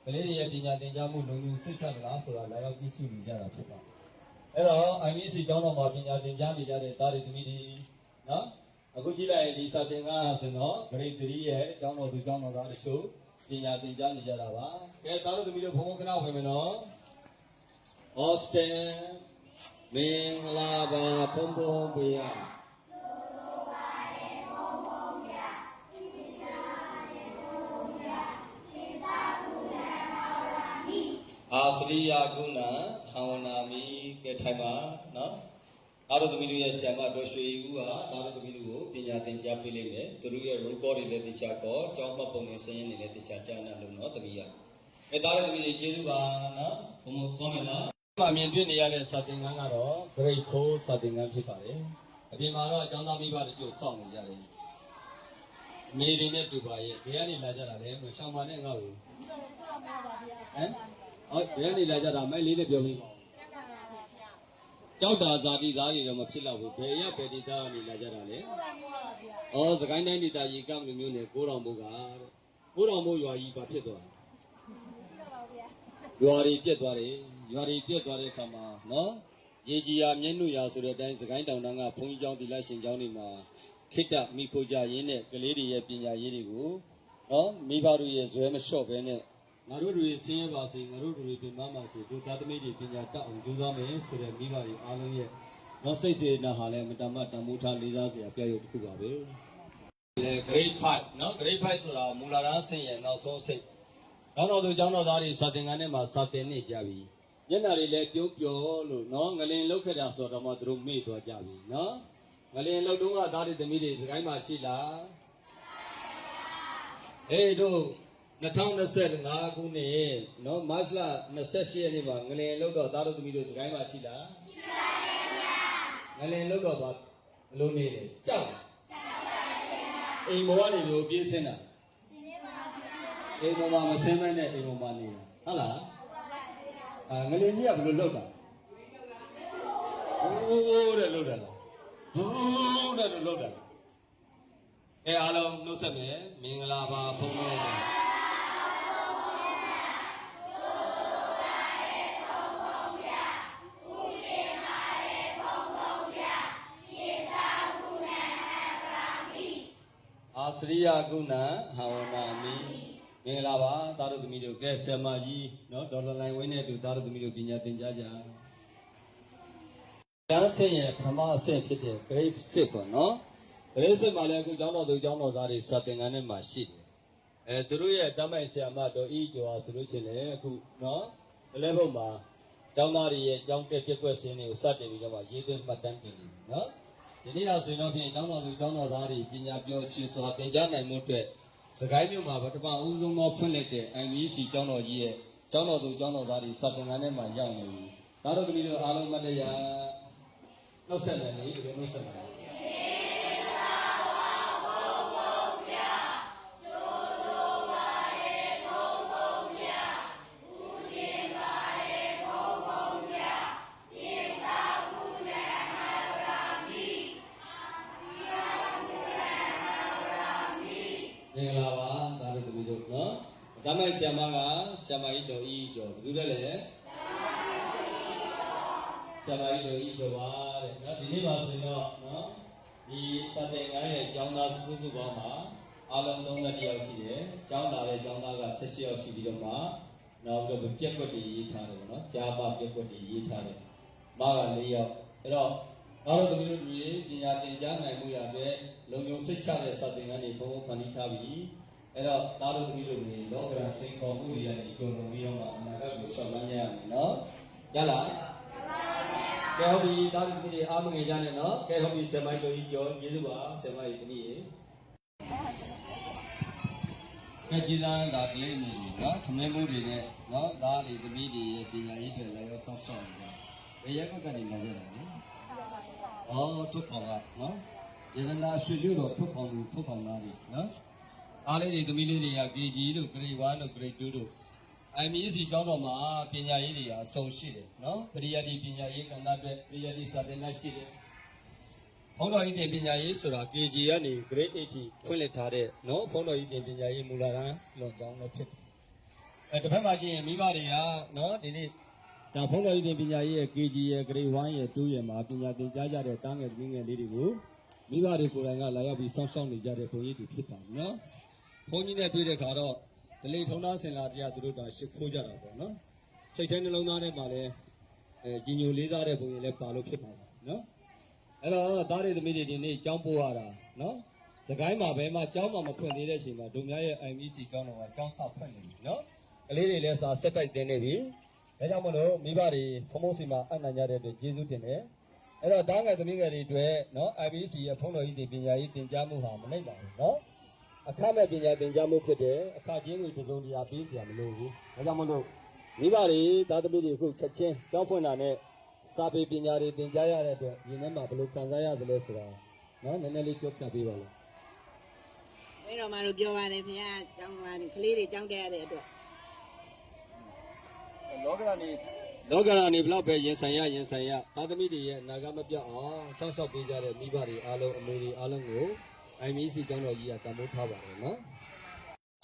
ကလေးတွေရဲ့ပညာသင်ကြားမှုလုံခြုံစိတ်ချမလားဆိုတာလာရောက်ကြည့်ရှုနေကြတာဖြစ်ပါတယ်။အဲ့တော့ IMEC ကျောင်းတော်မှာပညာသင်ကြားနေကြတဲ့သားတွေသမီးတွေနော်အခုကြည့်လိုက်ဒီစာသင်ခန်းဆိုတော့ Grade 3ရဲ့ကျောင်းတော်သူကျောင်းတော်သားတချို့ပညာသင်ကြားနေကြတာပါ။ကဲသားတို့သမီးတို့ဘုံဘုံခဏဝင်မယ်နော်။ Austin မင်္ဂလာပါဘုံဘုံပေးရအာစရိယကုဏဟောင်းနာမီကဲထိုင်ပါနော်အားတို့သမီးတို့ရဲ့ဆရာမတော်ရွှေဦးဟာအားတို့သမီးတို့ကိုပညာသင်ကြားပေးလိမ့်မယ်သူတို့ရဲ့ roll call တွေလည်းတခြားကောကျောင်းမှတ်ပုံနဲ့ဆင်းရဲတွေလည်းတခြားကြားနာလို့နော်သမီးရအဲသားတို့သမီးတွေကျေးဇူးပါနော်ဘုံဘုံကောင်းမယ်နော်အမြင်တွေ့နေရတဲ့စာသင်ခန်းကတော့ Grade 4စာသင်ခန်းဖြစ်ပါတယ်အပြင်မှာတော့အကျောင်းသားမိဘတို့ကျို့စောင့်နေကြတယ်မိတွေနဲ့တူပါရဲ့ဘယ်ကနေလာကြတာလဲမရှောင်းပါနဲ့ငါ့ကိုဟမ်ဟုတ်ဘယ်ကနေလာကြတာမိုက်လေးနဲ့ပြောပြီးကြောက်တာဇာတိသားတွေတော့မဖြစ်တော့ဘူးဘယ်ရဘယ်ဒီသားကနေလာကြတာလဲဩစကိုင်းတိုင်းဒေသကြီးကမ္ဘာမျိုးနဲ့ကိုးတော်မိုးကတဲ့ကိုးတော်မိုးရွာကြီးပါဖြစ်သွားရွာတွေပြက်သွားတယ်ရွာတွေပြက်သွားတဲ့အခါမှာနော်ရေကြီးရာမျက်နှာရာဆိုတဲ့အတိုင်းစကိုင်းတောင်တန်းကဘုန်းကြီးကျောင်းသီလရှင်ကျောင်းတွေမှာခိတ္တမိခိုကြရင်းနဲ့ကလေးတွေရဲ့ပညာရေးတွေကိုနော်မိဘတို့ရဲ့ဇွဲမလျှော့ဘဲနဲ့ငါတို့တွေဆင်းရဲပါစေငါတို့တွေပင်မပါစေတို့သားသမီးတွေပညာတတ်အောင်ကြိုးစားမယ်ဆိုတဲ့မိဘတွေအားလုံးရဲ့နော်စိတ်စေနာဟာလည်းမတမတန်မိုးထားလေးစားစရာပြရုပ်တစ်ခုပါပဲလေ Grade 5နော် Grade 5ဆိုတာမူလာတန်းဆင့်ရဲ့နောက်ဆုံးစိတ်နောက်တော့သူကျောင်းတော်သားတွေစာသင်ခန်းထဲမှာစာသင်နေကြပြီမျက်နှာတွေလည်းပြုံးပျော်လို့နော်ငလင်လောက်ခဲ့တာဆိုတော့မှသူတို့မေ့သွားကြပြီနော်ငလင်လောက်တုန်းကသားတွေသမီးတွေစကိုင်းမှာရှိလားအေးတို့2025ခုနှစ်နော်မတ်လ28ရက်နေ့မှာငလင်လောက်တော့သားတို့သမီးတို့စကိုင်းမှာရှိလားရှိပါရဲ့ခင်ဗျာငလင်လောက်တော့ဘာလို့နေလဲကြောက်အိမ်ဘောကနေလို့ပြေးစင်းတာအိမ်ပေါ်မှာမဆင်းမနဲ့အိမ်ပေါ်မှာနေတာဟုတ်လားငလင်ကြီးကဘယ်လိုလုပ်တာဟိုးတဲ့လုပ်တာလားဘုံတဲ့လုပ်တာအဲအားလုံးနှုတ်ဆက်မယ်မင်္ဂလာပါဘုံဘုံအာစရိယကုဏဟောနာမိမင်္ဂလာပါသားတို့သမီးတို့ကဲဆရာမကြီးနော်ဒေါ်လာလိုင်ဝင်းနဲ့တူသားတို့သမီးတို့ပညာသင်ကြားကြ ကျမ်းဆင့်ရဲ့ပထမအဆင့်ဖြစ်တဲ့ grade 6ပေါ့နော် grade 6မှာလည်းအခုကျောင်းတော်သူကျောင်းတော်သားတွေစာသင်ခန်းထဲမှာရှိတယ်သူတို့ရဲ့တမိုက်ဆရာမတော်ဤကျော်ဟာဆိုလို့ရှိရင်အခုနော်ဒီလေဘုံမှာကျောင်းသားတွေရဲ့ကျောင်းတက်ပြက်ကွက်စင်းတွေကိုစတင်ပြီးတော့မှရေးသွင်းမှတ်တမ်းတင်နေပြီနော်ဒီနေ့တော့ဆိုရင်တော့ဖြင့်ကျောင်းတော်သူကျောင်းတော်သားတွေပညာပြောရှင်စွာသင်ကြားနိုင်မှုအတွက်စကိုင်းမြို့မှာပထမဦးဆုံးသောဖွင့်လှစ်တဲ့ IBC ကျောင်းတော်ကြီးရဲ့ကျောင်းတော်သူကျောင်းတော်သားတွေစာသင်ခန်းထဲမှာရောက်နေပြီဒါတော့ဒီလိုအားလုံးမတရားနောက်ဆက်တယ်လေဒီလိုနောက်ဆက်တယ်မင်္ဂလာပါဒါတို့သမီးတို့နော်ဒါမဲ့ဆရာမကဆရာမကြီးတော်ဤကျော်ဘယ်သူလဲလဲဆရာမကြီးတော်ဤကျော်ပါတဲ့နော်ဒီနေ့ပါဆိုရင်တော့နော်ဒီစတဲ့ငါးရဲ့ကျောင်းသားစုစုပေါင်းမှာအလုံး30ယောက်ရှိတယ်ကျောင်းသားရဲ့ကျောင်းသားက18ယောက်ရှိပြီးတော့မှနောက်ပြီးတော့ပြက်ကွက်တွေရေးထားတယ်ပေါ့နော်ကြားပါပြက်ကွက်တွေရေးထားတယ်မာက4ယောက်အဲ့တော့နောက်တော့သမီးတို့တွေပညာသင်ကြားနိုင်မှုရတဲ့လုံခြုံစိတ်ချတဲ့စာသင်ခန်းတွေဘုံဘုံဖန်တီးထားပြီးအဲ့တော့သားတို့သမီးတို့တွေလောကရန်စိန်ခေါ်မှုတွေကနေကြုံလုံပြီးတော့မှအနာဂတ်ကိုရှောင်လန်းရမယ်နော်ရလားကဲဟုတ်ပြီသားတို့သမီးတွေအားမငယ်ကြနဲ့နော်ကဲဟုတ်ပြီဆယ်မိုက်တို့ကြီးကျော်ကျေးဇူးပါဆယ်မိုက်သမီးရေကဲကြီးစားတာကလေးနေပြီနော်သမင်းမှုတွေနဲ့နော်သားတွေသမီးတွေရဲ့ပညာရေးတွေလည်းဆောက်ရှောက်နေတယ်ဘယ်ရက်ကွက်ကနေလာကြတာလဲထုတ်ဖော်ကနော်ယန္နာရွှေမြို့တော်ထုတ်ဖော်လာပြီနော်အားလေးတွေသမီးလေးတွေက KG တို့ grade 1တို့ grade 2တို့ IMEC ကျောင်းတော်မှာပညာရေးတွေအဆုံးရှိတယ်နော်ပရိယတ်ဒီပညာရေးကဏ္ဍအတွက်ပရိယတ်ဒီစာသင်ခန်းရှိတယ်ဘုန်းတော်ကြီးတင်ပညာရေးဆိုတာ KG ကနေ grade 8ထိဖွင့်လှစ်ထားတဲ့နော်ဘုန်းတော်ကြီးတင်ပညာရေးမူလတန်းလွန်ကျောင်းလည်းဖြစ်တယ်တစ်ဖက်မှာကြည့်ရင်မိဘတွေကနော်ဒီနေ့ဒါဘုန်းတော်ကြီးတင်ပညာရေးရဲ့ KG ရဲ့ grade 1ရဲ့2ရဲ့မှာပညာသင်ကြားကြတဲ့တားငယ်သမီးငယ်လေးတွေကိုမိဘတွေကိုယ်တိုင်ကလာရောက်ပြီးစောင့်ရှောက်နေကြတဲ့ဘုန်းကြီးတွေဖြစ်တာနော်ဘုန်းကြီးနဲ့တွေ့တဲ့ခါတော့ဒလိထုံးသားစင်လာတရားသူတို့ကရှ िख ိုးကြတာပေါ့နော်စိတ်ထဲနှလုံးသားထဲမှာလည်းကြီးညိုလေးစားတဲ့ဘုန်းကြီးလည်းပါလို့ဖြစ်ပါဘူးနော်အဲ့တော့သားတွေသမီးတွေဒီနေ့ကျောင်းပို့ရတာနော်သခိုင်းမှာဘယ်မှာကျောင်းမှာမဖွင့်သေးတဲ့အချိန်မှာဒုံများရဲ့ IMC ကျောင်းတော်ကကျောင်းဆောက်ဖွင့်နေပြီနော်ကလေးတွေလည်းစာဆက်တိုက်တင်နေပြီဒါကြောင့်မလို့မိဘတွေဖုံဖုံစီမှာအနံ့ကြတဲ့အတွက်ကျေးဇူးတင်တယ်အဲ့တော့တားငယ်သမီးငယ်တွေအတွက်နော် IBC ရဲ့ဖုံတော်ကြီးတွေပညာရေးသင်ကြားမှုဟာမနှိမ့်ပါဘူးနော်အခမဲ့ပညာသင်ကြားမှုဖြစ်တယ်အခချင်းတွေသုံးတရားပေးစရာမလိုဘူးဒါကြောင့်မလို့မိဘတွေသားသမီးတွေအခုချက်ချင်းကျောင်းဖွင့်တာနဲ့စာပေပညာတွေသင်ကြားရတဲ့အတွက်ဒီနေ့မှာဘယ်လိုခံစားရသလဲဆိုတာနော်နည်းနည်းလေးပြောပြပေးပါလားဘယ်တော့မှတို့ပြောပါတယ်ခင်ဗျာကျောင်းသားတွေကလေးတွေကျောင်းတက်ရတဲ့အတွက်လောကရနေဘလောက်ပဲရင်ဆိုင်ရသားသမီးတွေရဲ့အနာဂတ်မပြောက်အောင်စောင့်ရှောက်ပေးကြတဲ့မိဘတွေအားလုံးအမေတွေအားလုံးကို IMC ကျောင်းတော်ကြီးကတံမိုးထားပါတယ်နော်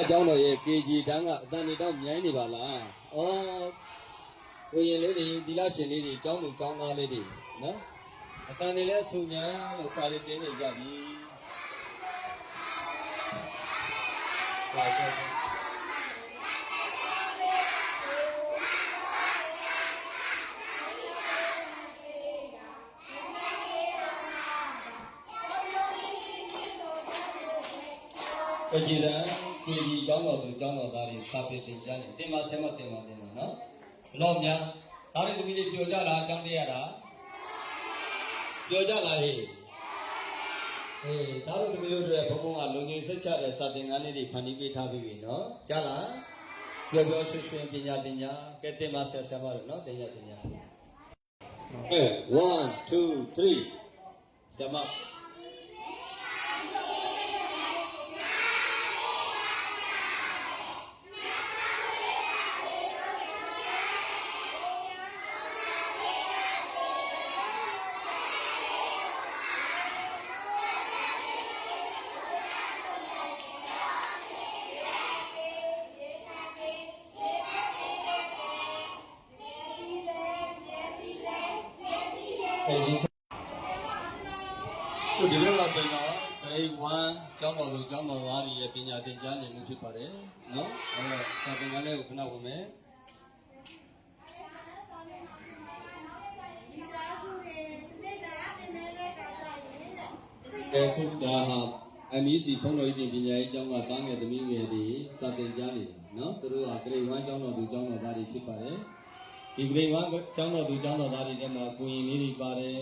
အကျောင်းတော်ရဲ့ KG တန်းကအတန်တွေတော့မြိုင်းနေပါလားကိုရင်လေးတွေဒီလရှင်လေးတွေကျောင်းသူကျောင်းသားလေးတွေနော်အတန်တွေလည်းဆူညာလို့စာရေးတင်းနေကြပြီကြည်လားKG ကျောင်းတော်သူကျောင်းတော်သားတွေစာပေသင်ကြားနေတင်ပါဆရာမတင်ပါနော်ဘလောက်များဒါတွေသမီးလေးပြောကြလားအကြောင်းတရားတာပြောကြလားဟေးဒါတို့သမီးတို့တွေဘုံဘုံကလုံငင်စိတ်ချတဲ့စာသင်ခန်းလေးတွေဖန်တီးပေးထားပြီနော်ကြားလားပြောရွှင်ရွှင်ပညာသင်ညာကဲတင်ပါဆရာမတို့နော်တင်ညာ1 2 3ဆရာမဒီလိုပါဆိုတော့ grade 1ကျောင်းတော်သူကျောင်းတော်သားတွေရဲ့ပညာသင်ကြားနေမှုဖြစ်ပါတယ်နော်အဲ့တော့စာသင်ခန်းလေးကိုခဏဝင်မယ်ဒီသားစုတွေ ကဲခုဒါဟာ MEC ဘုံတော်ကြီးတင်ပညာရေးကျောင်းကတားငယ်သမီးငယ်တွေစာသင်ကြားနေတာနော်သူတို့က grade 1ကျောင်းတော်သူကျောင်းတော်သားတွေဖြစ်ပါတယ်ဒီ grade 1ကျောင်းတော်သူကျောင်းတော်သားတွေထဲမှာကိုရင်လေးတွေပါတယ်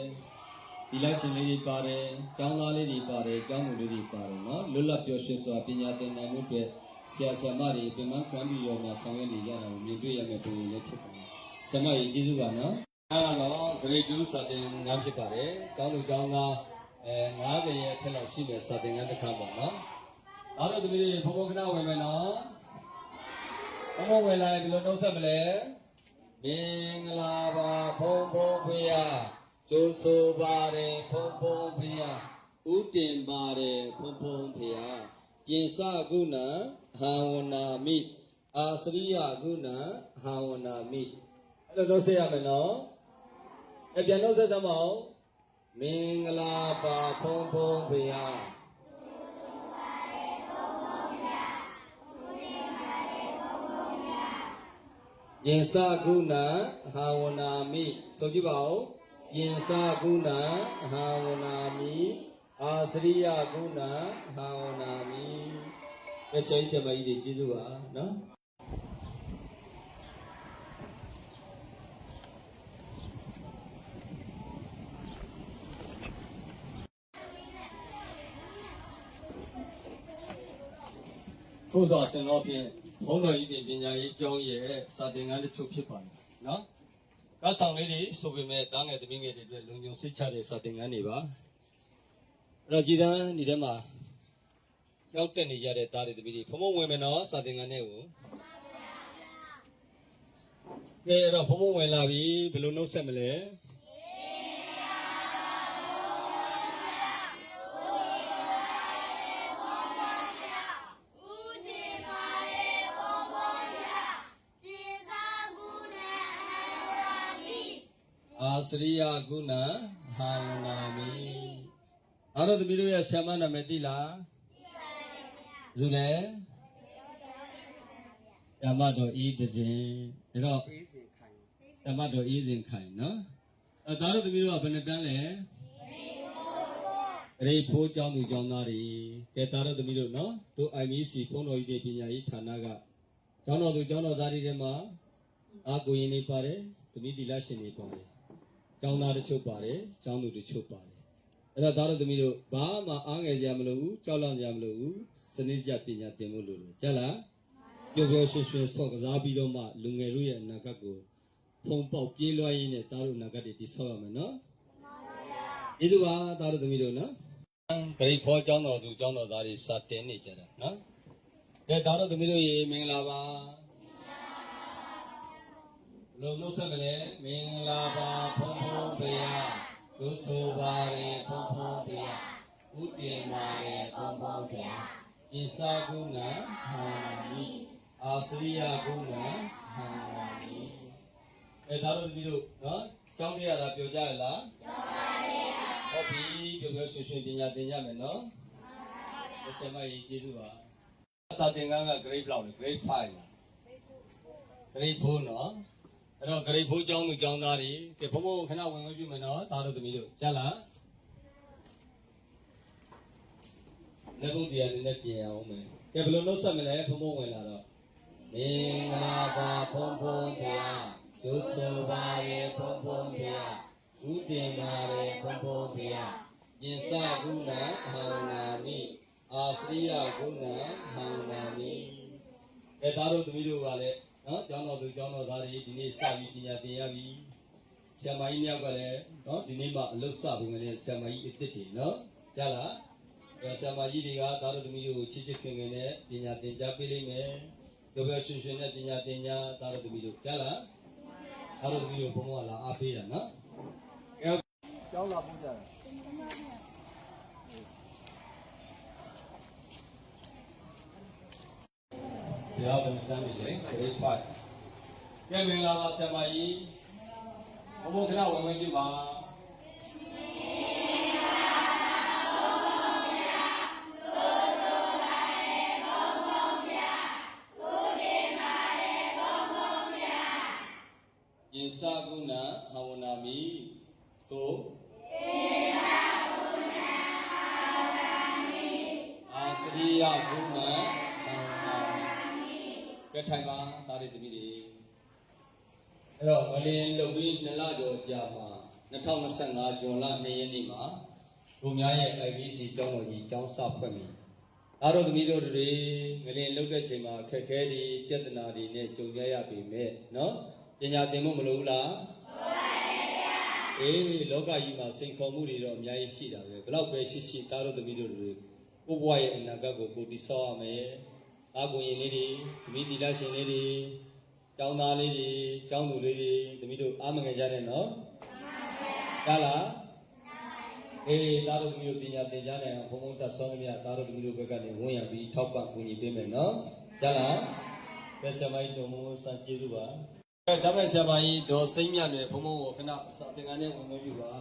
ဒီလက်ရှင်လေးတွေပါတယ်ကျောင်းသားလေးတွေပါတယ်ကျောင်းသူလေးတွေပါတယ်နော်လွတ်လပ်ပျော်ရွှင်စွာပညာသင်နိုင်မှုအတွက်ဆရာဆရာမတွေပြန်မှန်းခံပြီးတော့မှဆောင်ရွက်နေကြတာကိုမြင်တွေ့ရမယ့်ပုံရိပ်လည်းဖြစ်ပါတယ်ဆရာမကြီးကျေးဇူးပါနော်အဲ့တော့ grade 2စာသင်ငန်းဖြစ်ပါတယ်ကျောင်းသူကျောင်းသား90ရဲ့အထက်လောက်ရှိတဲ့စာသင်ခန်းတစ်ခါပေါ့နော်။အားလုံးသမီးတွေဘုံဘုံခဏဝင်မယ်နော်။ဘုံဘုံဝင်လာရင်ဘယ်လိုနှုတ်ဆက်မလဲ။မင်္ဂလာပါဘုံဘုံဖေယကျိုးဆိုပါတယ်ဘုံဘုံဖေယဥတင်ပါတယ်ဘုံဘုံဖေယပြင်စကုဏဟာဝနာမိအာစရိယကုဏဟာဝနာမိအဲ့လိုနှုတ်ဆက်ရမယ်နော်။ပြန်နှုတ်ဆက်ကြမအောင်မင်္ဂလာပါဘုံဘုံဖေယရင်စကုဏဟာဝနာမိဆိုကြည့်ပါဦးရင်စကုဏဟာဝနာမိအာစရိယကုဏဟာဝနာမိပဲဆရာကြီးဆရာမကြီးတွေကျေးဇူးပါနော်ထို့သောကျွန်တော်ဖြင့်ဘုန်းတော်ကြီးပညာရေးကျောင်းရဲ့စာသင်ခန်းတစ်ချို့ဖြစ်ပါတယ်နော်။ကားဆောင်လေးတွေဆိုပေမဲ့တားငယ်သမီးငယ်တွေအတွက်လုံခြုံစိတ်ချတဲ့စာသင်ခန်းတွေပါ။အဲ့တော့ကြည်တန်းဒီထဲမှာရောက်တက်နေကြတဲ့တားတွေသမီးတွေဖုံဖုံဝင်မယ်နော်စာသင်ခန်းထဲကို။ကဲအဲ့တော့ဖုံဖုံဝင်လာပြီဘယ်လိုနှုတ်ဆက်မလဲ။အာစရိယကုဏဟာဝနာမိအားလုံးသမီးတို့ရဲ့ဆရာမနာမည်သိလားသိပါတယ်ခင်ဗျာဇူလဲဆရာမတော်ဤဒဇင်ဒါတော့အေးစင်ခိုင်ဆရာမတော်အေးစင်ခိုင်နော်ဒါတို့သမီးတို့ကဘယ်နှစ်တန်းလဲဂရိဖိုးကျောင်းသူကျောင်းသားတွေကဲဒါတို့သမီးတို့နော်တို့ IMC ဘုန်းတော်ကြီးပညာရေးဌာနကကျောင်းတော်သူကျောင်းတော်သားတွေထဲမှာအာကိုရင်နေပါတယ်သမီးသီလရှင်တွေပါတယ်ကျောင်းသားတချို့ပါတယ်ကျောင်းသူတချို့ပါတယ်အဲ့တော့သားတို့သမီးတို့ဘာမှအားငယ်ကြမလို့ဘူးကြောက်လန့်ကြမလို့ဘူးစနစ်ကျပညာသင်ဖို့လိုတယ်ကြက်လားပျော်ပျော်ရွှင်ရွှင်ဆော့ကစားပြီးတော့မှလူငယ်တို့ရဲ့အနာဂတ်ကိုဖုံပေါက်ပြေးလွှားရင်းနဲ့သားတို့အနာဂတ်တွေတည်ဆောက်ရမယ်နော်ကျေးဇူးပါသားတို့သမီးတို့နော်ဂရိဖောကျောင်းတော်သူကျောင်းတော်သားတွေစာတင်နေကြတာနော်ကဲသားတို့သမီးတို့ရေမင်္ဂလာပါလုံးလုံးဆက်မလဲမင်္ဂလာပါဘုံဘုံဖေယဒုဆိုပါရေဘုံဘုံဖေယဥတင်ပါရေဘုံဘုံဖေယဣသကုဏဟာမိအာစရိယကုဏဟာမိဒါတို့ဒီလိုနော်ကျောင်းရတာပြောကြရလားပြောပါတယ်ဟုတ်ပြီပြောပြောရွှင်ရွှင်ပညာသင်ကြမယ်နော်ဟုတ်ပါဘူးဆရာမကြီးကျေးဇူးပါစာသင်ခန်းက grade ဘယ်လောက်လဲ grade 5 လား grade 4နော်အဲ့တော့ဂရိဖိုးကျောင်းသူကျောင်းသားတွေကဲဘုံဘုံခဏဝင်ဝင်ပြမယ်နော်သားတို့သမီးတို့ကြားလားလက်ကုပ်တရားနဲ့ပြင်အောင်မယ်ကဲဘယ်လိုလုပ်ဆက်မလဲဘုံဘုံဝင်လာတော့မင်္ဂလာပါဘုံဘုံဖေယကျိုးဆိုပါရေဘုံဘုံဖေယဥတင်ပါရေဘုံဘုံဖေယပြင်စကုဏဟာဝနာမိအာစရိယကုဏဟာဝနာမိကဲသားတို့သမီးတို့ကလည်းနော်ကျောင်းတော်သူကျောင်းတော်သားတွေဒီနေ့စပြီးပညာသင်ရပြီဆရာမကြီးမြောက်ကလည်းနော်ဒီနေ့မှအလုပ်စပုံနဲ့ဆရာမကြီးအစ်စ်တွေနော်ကြားလားဆရာမကြီးတွေကသားတို့သမီးတို့ချစ်ချစ်ခင်ခင်နဲ့ပညာသင်ကြားပေးလိမ့်မယ်ကြောက်ရွံ့ရွှင်ရွှင်နဲ့ပညာသင်ကြားသားတို့သမီးတို့ကြားလားသားတို့သမီးတို့ဘုံဘုံကလာအားပေးတာနော်ကျောင်းလာပို့ကြတာဘုရားဗုဒ္ဓံနေတယ် grade 5ကဲမင်္ဂလာပါဆရာမကြီးဘုံဘုံခဏဝင်ဝင်ပြပါယေသကုဏဟာဝနာမိသို့ယေသကုဏဟာဝ ထိုင်ပါသားတဲ့တပည့်တွေအဲ့တော့ငလင်လုတ်ပြီး2လကျော်ကြာမှာ2025ဇွန်လ2ရက်နေ့မှာဘုံများရဲ့ IBC ကျောင်းတော်ကြီးကျောင်းစဖွင့်ပြီအားတို့တပည့်တို့တွေငလင်လုတ်တဲ့ချိန်မှာခက်ခဲတွေပြဿနာတွေနဲ့ကြုံကြရပြီမဲ့နော်ပညာသင်ဖို့မလိုဘူးလားအေးလောကကြီးမှာစိန်ခေါ်မှုတွေတော့အများကြီးရှိတာပဲဘယ်တော့ပဲရှိသားတို့သမီးတို့တွေကိုဘွားရဲ့အနာဂတ်ကိုကိုတည်ဆောက်ရမယ်အားကိုရင်လေးတွေသမီးတီလာရှင်လေးတွေကျောင်းသားလေးတွေကျောင်းသူလေးတွေသမီးတို့အားမငယ်ကြတဲ့နော်မှန်ပါဗျာလားအေးသားတို့သမီးတို့ပညာသင်ကြားနိုင်အောင်ဘုံဘုံတက်ဆောင်းမြတ်သားတို့သမီးတို့ဘက်ကနေဝန်ရပြီးထောက်ပံ့ကူညီပေးမယ်နော်ကြားလားဘယ်ဆမိုင်းတော်မစံကျေးဇူးပါဒါမဲ့ဆရာမကြီးဒေါ်စိမ့်မြတ်တွေဘုံဘုံကိုခဏစာသင်ခန်းနဲ့ဝင်မပြုပါ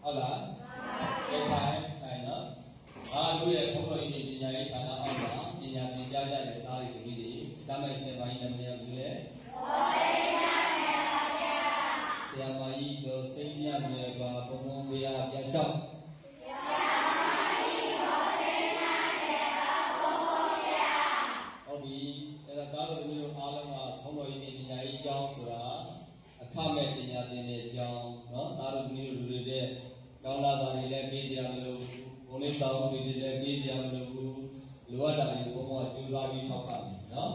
ဟုတ်လားထိုင်နော်အားလို့ရဲ့ဘုန်းတော်ကြီးပညာရေးဌာနအောက်မှာပညာသင်ကြားကြတဲ့သားတွေသမီးတွေဒါမဲ့ဆရာမကြီးနာမည်ကဘယ်လိုလဲဆရာမကြီးတို့စိတ်ညံ့နေပါဘုံဘုံပြရပြလျှောက်ဟုတ်ပြီအဲ့ဒါသားတို့သမီးတို့အားလုံးကဘုန်းတော်ကြီးပညာရေးကျောင်းဆိုတာအခမဲ့ပညာသင်တဲ့ကျောင်းနော်သားတို့သမီးတို့လူတွေတဲ့ကောင်းလာတာတွေလည်းပေးကြမလို့ဘုံလေးဆောင်တွေလည်းပေးကြမလို့လိုအပ်တာတွေဘုံဘုံကျူးစားပြီးထောက်ပါမယ်နော်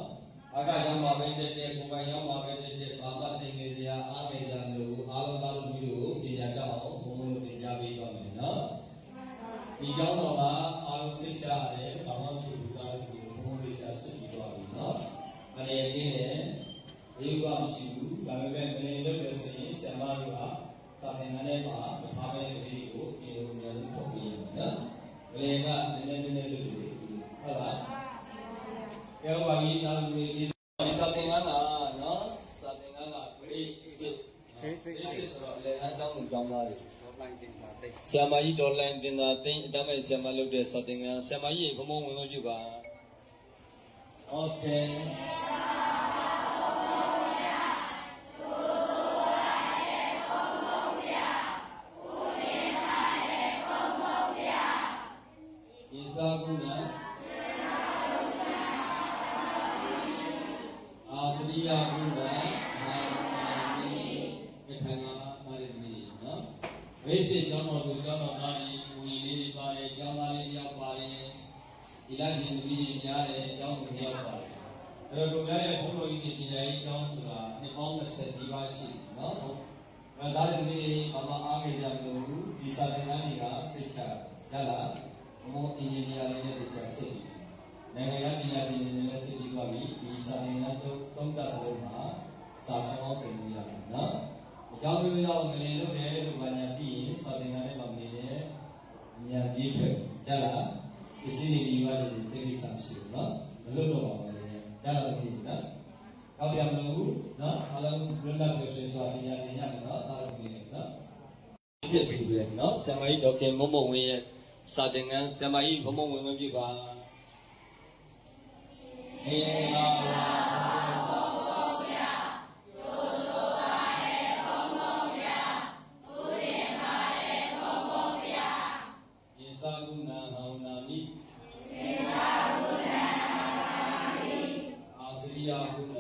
အခါရောက်မှာပဲတဲ့ကိုယ်ပိုင်ရောက်မှာပဲတဲ့ဘာမှသင်နေစရာအားနေကြမလို့အားလုံးသားတို့မျိုးကိုပညာတတ်အောင်ဘုံဘုံသင်ကြားပေးပါမယ်နော်ဒီကျောင်းတော်မှာအားလုံးစိတ်ချရတယ်ဘာမှဖြစ်ဘူးသားတို့ဘုံဘုံလေးရှာစိတ်ပြီးသွားပြီနော်အနေနဲ့ဒီကမရှိဘူးဒါပေမဲ့အနေနဲ့လုပ်ရဆိုရင်ဆရာမတို့ကစာသင်ခန်းထဲမှာမထားတဲ့ကလေးကိုဒီလိုမျိုးထုတ်ပြရမယ်နော်။ကလေးကနည်းနည်းလုပ်လို့ဟုတ်လား။ပြောပါကြီးသားလူတွေဒီစာသင်ခန်းကနော်စာသင်ခန်းက grade 6 ဆိုတော့လေအကြောင်းကိုကြောင်းသားတွေဆရာမကြီးဒေါ်လိုင်းတင်တာတင်းအတမဲ့ဆရာမလုပ်တဲ့စာသင်ခန်းဆရာမကြီးဘုံဘုံဝင်မပြုပါ။ Okay Isaguna Asriya Guna Nani Methana Marini no Basic Jama to Jama Nani we need by Jama Yapari Ilashi we Yare Jama Yapari Rogaya Polo in the Johnsra the almost said Divashi no Rather than me Mama Age Jamu Disadananiga Secha Jala more engineer in the city. Nagayan University Bobby, is a Tonka Soma, Sakamo Penia. Jamila Melino, Vanati, Sadinane Mamine, Nyadip, Jala, the city university, there is some shit, no? Luno, Jala, Kasamu, no? Alam Luna versus Wadiana, no? Samai Doctor Momo Way. စာသင်ခန်းဆရာမကြီးဘုံဘုံဝင်မပြပါအေးပါပါဘုံဘုံပြကျိုးစိုးပါရဲ့ဘုံဘုံပြဥရင်ပါရဲ့ဘုံဘုံပြယေသာကုဏဟောနာမိယေသာကုဏဟောနာမိအာစရိယကုဏ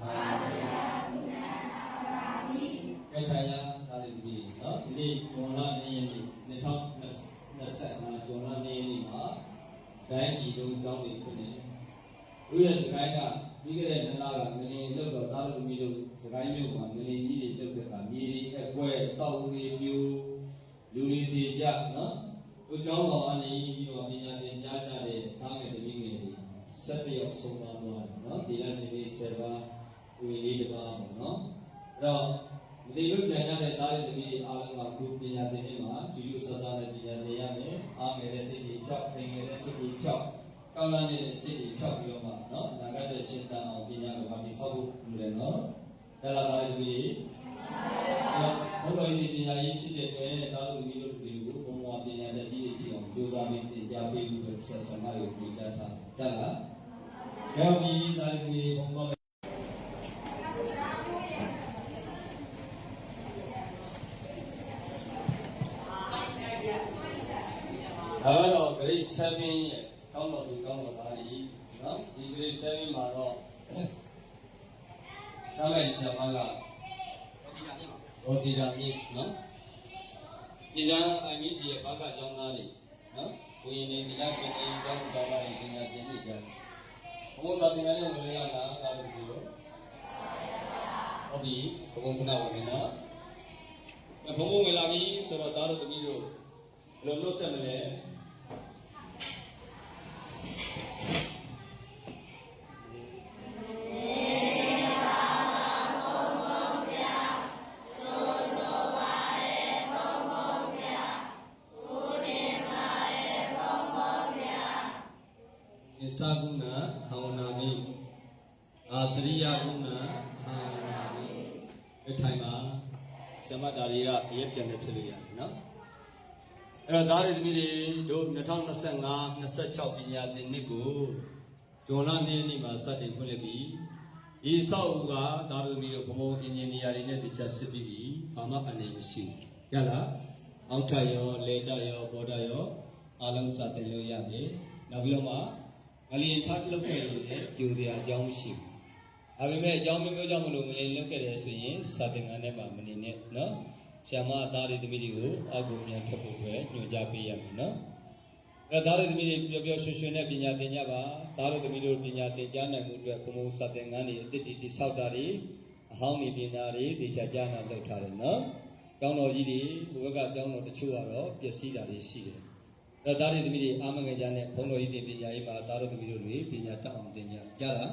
အာစရိယကုဏအာမိခေထာယသာရိတိနော်ဒီနေ့ဇွန်လ2ရက်နေ့2020ကျော်လာနေနေမှာဒိုင်းကြီးတို့ကျောင်းတွေဖြစ်နေလူရဲ့စကိုင်းကပြီးခဲ့တဲ့နှစ်လကငလင်လောက်တော့သားလူမီတို့စကိုင်းမြို့မှာငလင်ကြီးတွေတုတ်တဲ့ကမြေတွေအကွဲအဆောက်အဦတွေပြိုလူတွေတည်ကြနော်ကိုကျောင်းတော်အနေပြီးတော့ပညာသင်ကြားကြတဲ့သားငယ်သမီးငယ်တွေ7ရောက်ဆုံးသွားတယ်နော်ဒီလစီလေး7ပါးဦးလေးတစ်ပါးပေါ့နော်အဲ့တော့ဒီလိုကြံရတဲ့သားရဲ့သမီးတွေအားလုံးကခုပညာသင်နေမှာကျူးကျူးဆဆနဲ့ပညာသင်ရမယ်အားငယ်တဲ့စိတ်ကြီးဖြောက်နေငယ်တဲ့စိတ်ကြီးဖြောက်ကောင်းလာနေတဲ့စိတ်ကြီးဖြောက်ပြီးတော့မှနော်နာဂတ်တဲ့ရှင်းတန်အောင်ပညာကိုပါပြီးဆောက်ဖို့လိုတယ်နော်ဒါလာသားရဲ့သမီး ဘုံတော်ဤပညာရေးဖြစ်တဲ့အတွက်သာသမီတို့တွေကိုဘုံဘဝပညာတတ်ကြီးဖြစ်အောင်ကြိုးစားပြီးသင်ကြားပေးလို့ဆက်ဆံမလို့ပြောကြားထားကြလား။နောက်ပြီးသာသမီဘုံတော်ဒါကတော့ grade 7ရဲ့ကောင်းတော်သူကောင်းတော်သားကြီးနော်ဒီ grade 7မှာတော့ဒါလိုက်ဆရာမကဘောတိရာမြစ်နော်ဒီဇာအမီးစီရဲ့ဘာကကျောင်းသားတွေနော်ဘုရင်တွေဒီလားရှင်တွေကျောင်းသားတွေပညာသင်နေကြတယ်ဘုံစာသင်ရတဲ့ဝင်ရတာဒါလို့ပြောဟုတ်ပြီဘုံခဏဝင်နေနော်ဘုံဝင်လာပြီဆိုတော့သားတို့တမီးတို့ဘယ်လိုလုပ်ဆက်မလဲသာကုဏဟောနာမိအာစရိယကုဏဟောနာမိအထိုင်မှာဆမတာတွေကအရေးပြန်နေဖြစ်လို့ရတယ်နော်အဲ့တော့သားတွေသမီးတွေတို့2025 26ပညာသင်နှစ်ကိုဇွန်လနေ့မှာစတင်ဖွင့်လှစ်ပြီးဒီဆောက်အဦကသားတို့သမီးတို့ဘုံဘုံအင်ဂျင်နီယာတွေနဲ့တရားစစ်ပြီးပြီဘာမှအနေမရှိရလားအောက်ထပ်ရောလေတက်ရောဘောဓာရောအားလုံးစတင်လို့ရတယ်နောက်ပြီးတော့မှအလင်းထပ်လုပ်ခဲ့လို့လည်းကြိုစရာအကြောင်းမရှိဘူး။ဒါပေမဲ့အကြောင်းမျိုးကြောင့်မလို့မလင်းလုပ်ခဲ့တယ်ဆိုရင်စာသင်ခန်းထဲမှာမနေနဲ့နော်။ဆရာမအသားတွေသမီးတွေကိုအောက်ကိုပြန်ထွက်ဖို့ပဲညွှန်ကြားပေးရမယ်နော်။အဲဒါသားတွေသမီးတွေပျော်ပျော်ရွှင်ရွှင်နဲ့ပညာသင်ကြပါ။သားတို့သမီးတို့ပညာသင်ကြားနိုင်မှုအတွက်ဘုံဘုံစာသင်ခန်းတွေအသစ်တိဆောက်တာတွေအဟောင်းတွေပညာတွေဒေသကြားနာလုပ်ထားတယ်နော်။ကျောင်းတော်ကြီးတွေဘုရားကကျောင်းတော်တချို့ကတော့ပျက်စီးတာတွေရှိတယ်။ဒါသားတွေသမီးတွေအာမငယ်ကြနဲ့ဘုံတော်ကြီးတင်ပညာရေးမှာသားတို့သမီးတို့တွေပညာတတ်အောင်သင်ကြလား